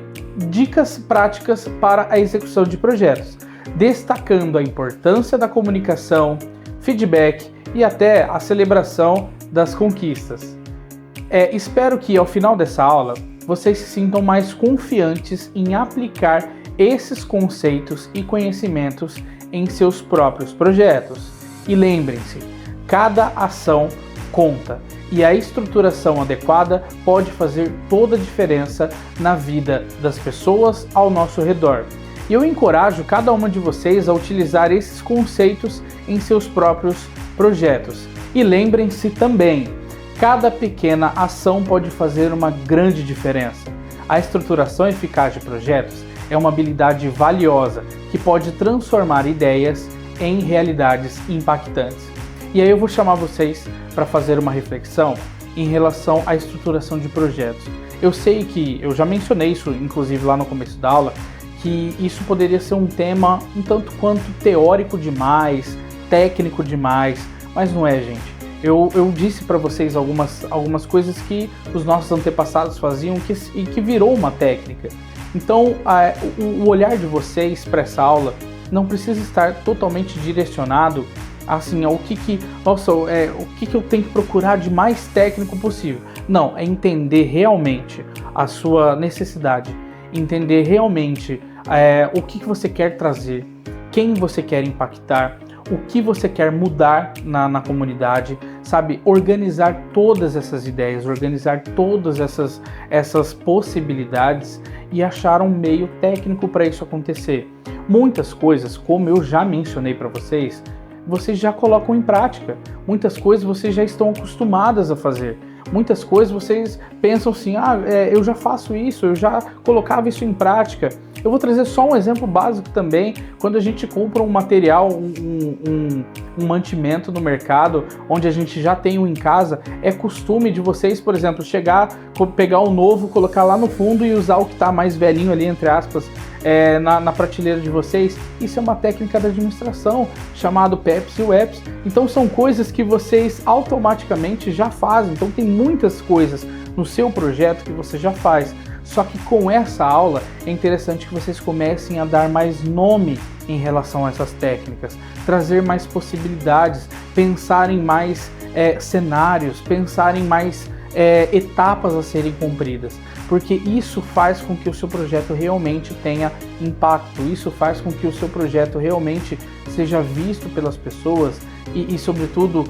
dicas práticas para a execução de projetos, destacando a importância da comunicação, feedback e até a celebração das conquistas. Espero que ao final dessa aula vocês se sintam mais confiantes em aplicar esses conceitos e conhecimentos em seus próprios projetos. E lembrem-se, cada ação conta e a estruturação adequada pode fazer toda a diferença na vida das pessoas ao nosso redor. E eu encorajo cada uma de vocês a utilizar esses conceitos em seus próprios projetos. E lembrem-se também, cada pequena ação pode fazer uma grande diferença. A estruturação eficaz de projetos é uma habilidade valiosa que pode transformar ideias em realidades impactantes. E aí eu vou chamar vocês para fazer uma reflexão em relação à estruturação de projetos. Eu sei que eu já mencionei isso, inclusive lá no começo da aula, que isso poderia ser um tema um tanto quanto teórico demais, técnico demais, mas não é, gente. Eu disse para vocês algumas coisas que os nossos antepassados faziam e que virou uma técnica. Então, o olhar de vocês para essa aula não precisa estar totalmente direcionado assim ao que eu tenho que procurar de mais técnico possível. Não, é entender realmente a sua necessidade, entender realmente o que você quer trazer, quem você quer impactar, o que você quer mudar na comunidade, sabe? Organizar todas essas ideias, organizar todas essas possibilidades e achar um meio técnico para isso acontecer. Muitas coisas, como eu já mencionei para vocês já colocam em prática. Muitas coisas vocês já estão acostumadas a fazer. Muitas coisas vocês pensam assim, eu já faço isso, eu já colocava isso em prática. Eu vou trazer só um exemplo básico também. Quando a gente compra um material, um mantimento no mercado, onde a gente já tem um em casa, é costume de vocês, por exemplo, pegar o novo, colocar lá no fundo e usar o que está mais velhinho ali, entre aspas, na prateleira de vocês. Isso é uma técnica da administração, chamado PEPs e WEPs. Então são coisas que vocês automaticamente já fazem. Então tem muitas coisas no seu projeto que você já faz. Só que com essa aula é interessante que vocês comecem a dar mais nome em relação a essas técnicas, trazer mais possibilidades, pensar em mais cenários, pensar em mais etapas a serem cumpridas, porque isso faz com que o seu projeto realmente tenha impacto, isso faz com que o seu projeto realmente seja visto pelas pessoas e sobretudo,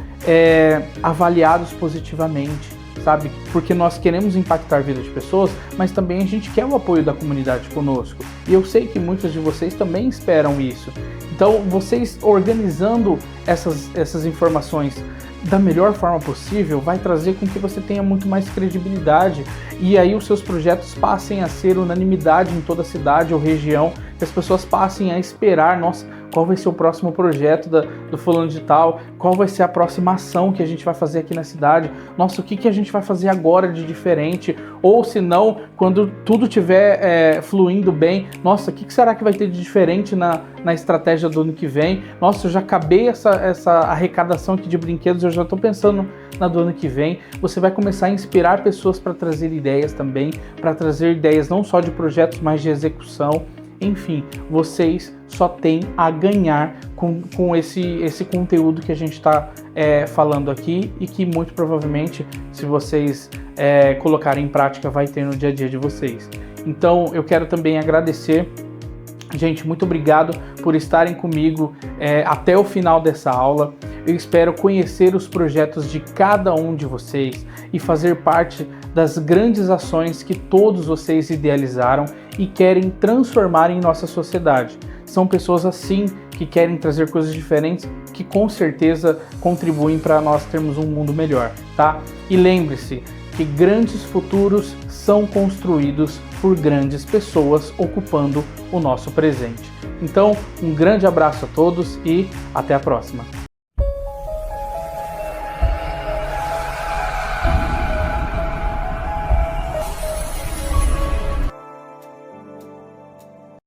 avaliados positivamente, sabe? Porque nós queremos impactar a vida de pessoas, mas também a gente quer o apoio da comunidade conosco. E eu sei que muitos de vocês também esperam isso. Então, vocês organizando essas informações da melhor forma possível vai trazer com que você tenha muito mais credibilidade e aí os seus projetos passem a ser unanimidade em toda a cidade ou região, que as pessoas passem a esperar, nossa, qual vai ser o próximo projeto do fulano de tal, qual vai ser a próxima ação que a gente vai fazer aqui na cidade, nossa, o que a gente vai fazer agora de diferente, ou se não, quando tudo estiver fluindo bem, nossa, o que será que vai ter de diferente na estratégia do ano que vem, nossa, eu já acabei essa arrecadação aqui de brinquedos, eu já estou pensando na do ano que vem. Você vai começar a inspirar pessoas para trazer ideias também, para trazer ideias não só de projetos, mas de execução. Enfim, vocês só têm a ganhar com esse conteúdo que a gente está falando aqui e que muito provavelmente, se vocês colocarem em prática, vai ter no dia a dia de vocês. Então, eu quero também agradecer. Gente, muito obrigado por estarem comigo até o final dessa aula. Eu espero conhecer os projetos de cada um de vocês e fazer parte das grandes ações que todos vocês idealizaram e querem transformar em nossa sociedade. São pessoas assim que querem trazer coisas diferentes que com certeza contribuem para nós termos um mundo melhor, tá? E lembre-se que grandes futuros são construídos por grandes pessoas ocupando o nosso presente. Então, um grande abraço a todos e até a próxima.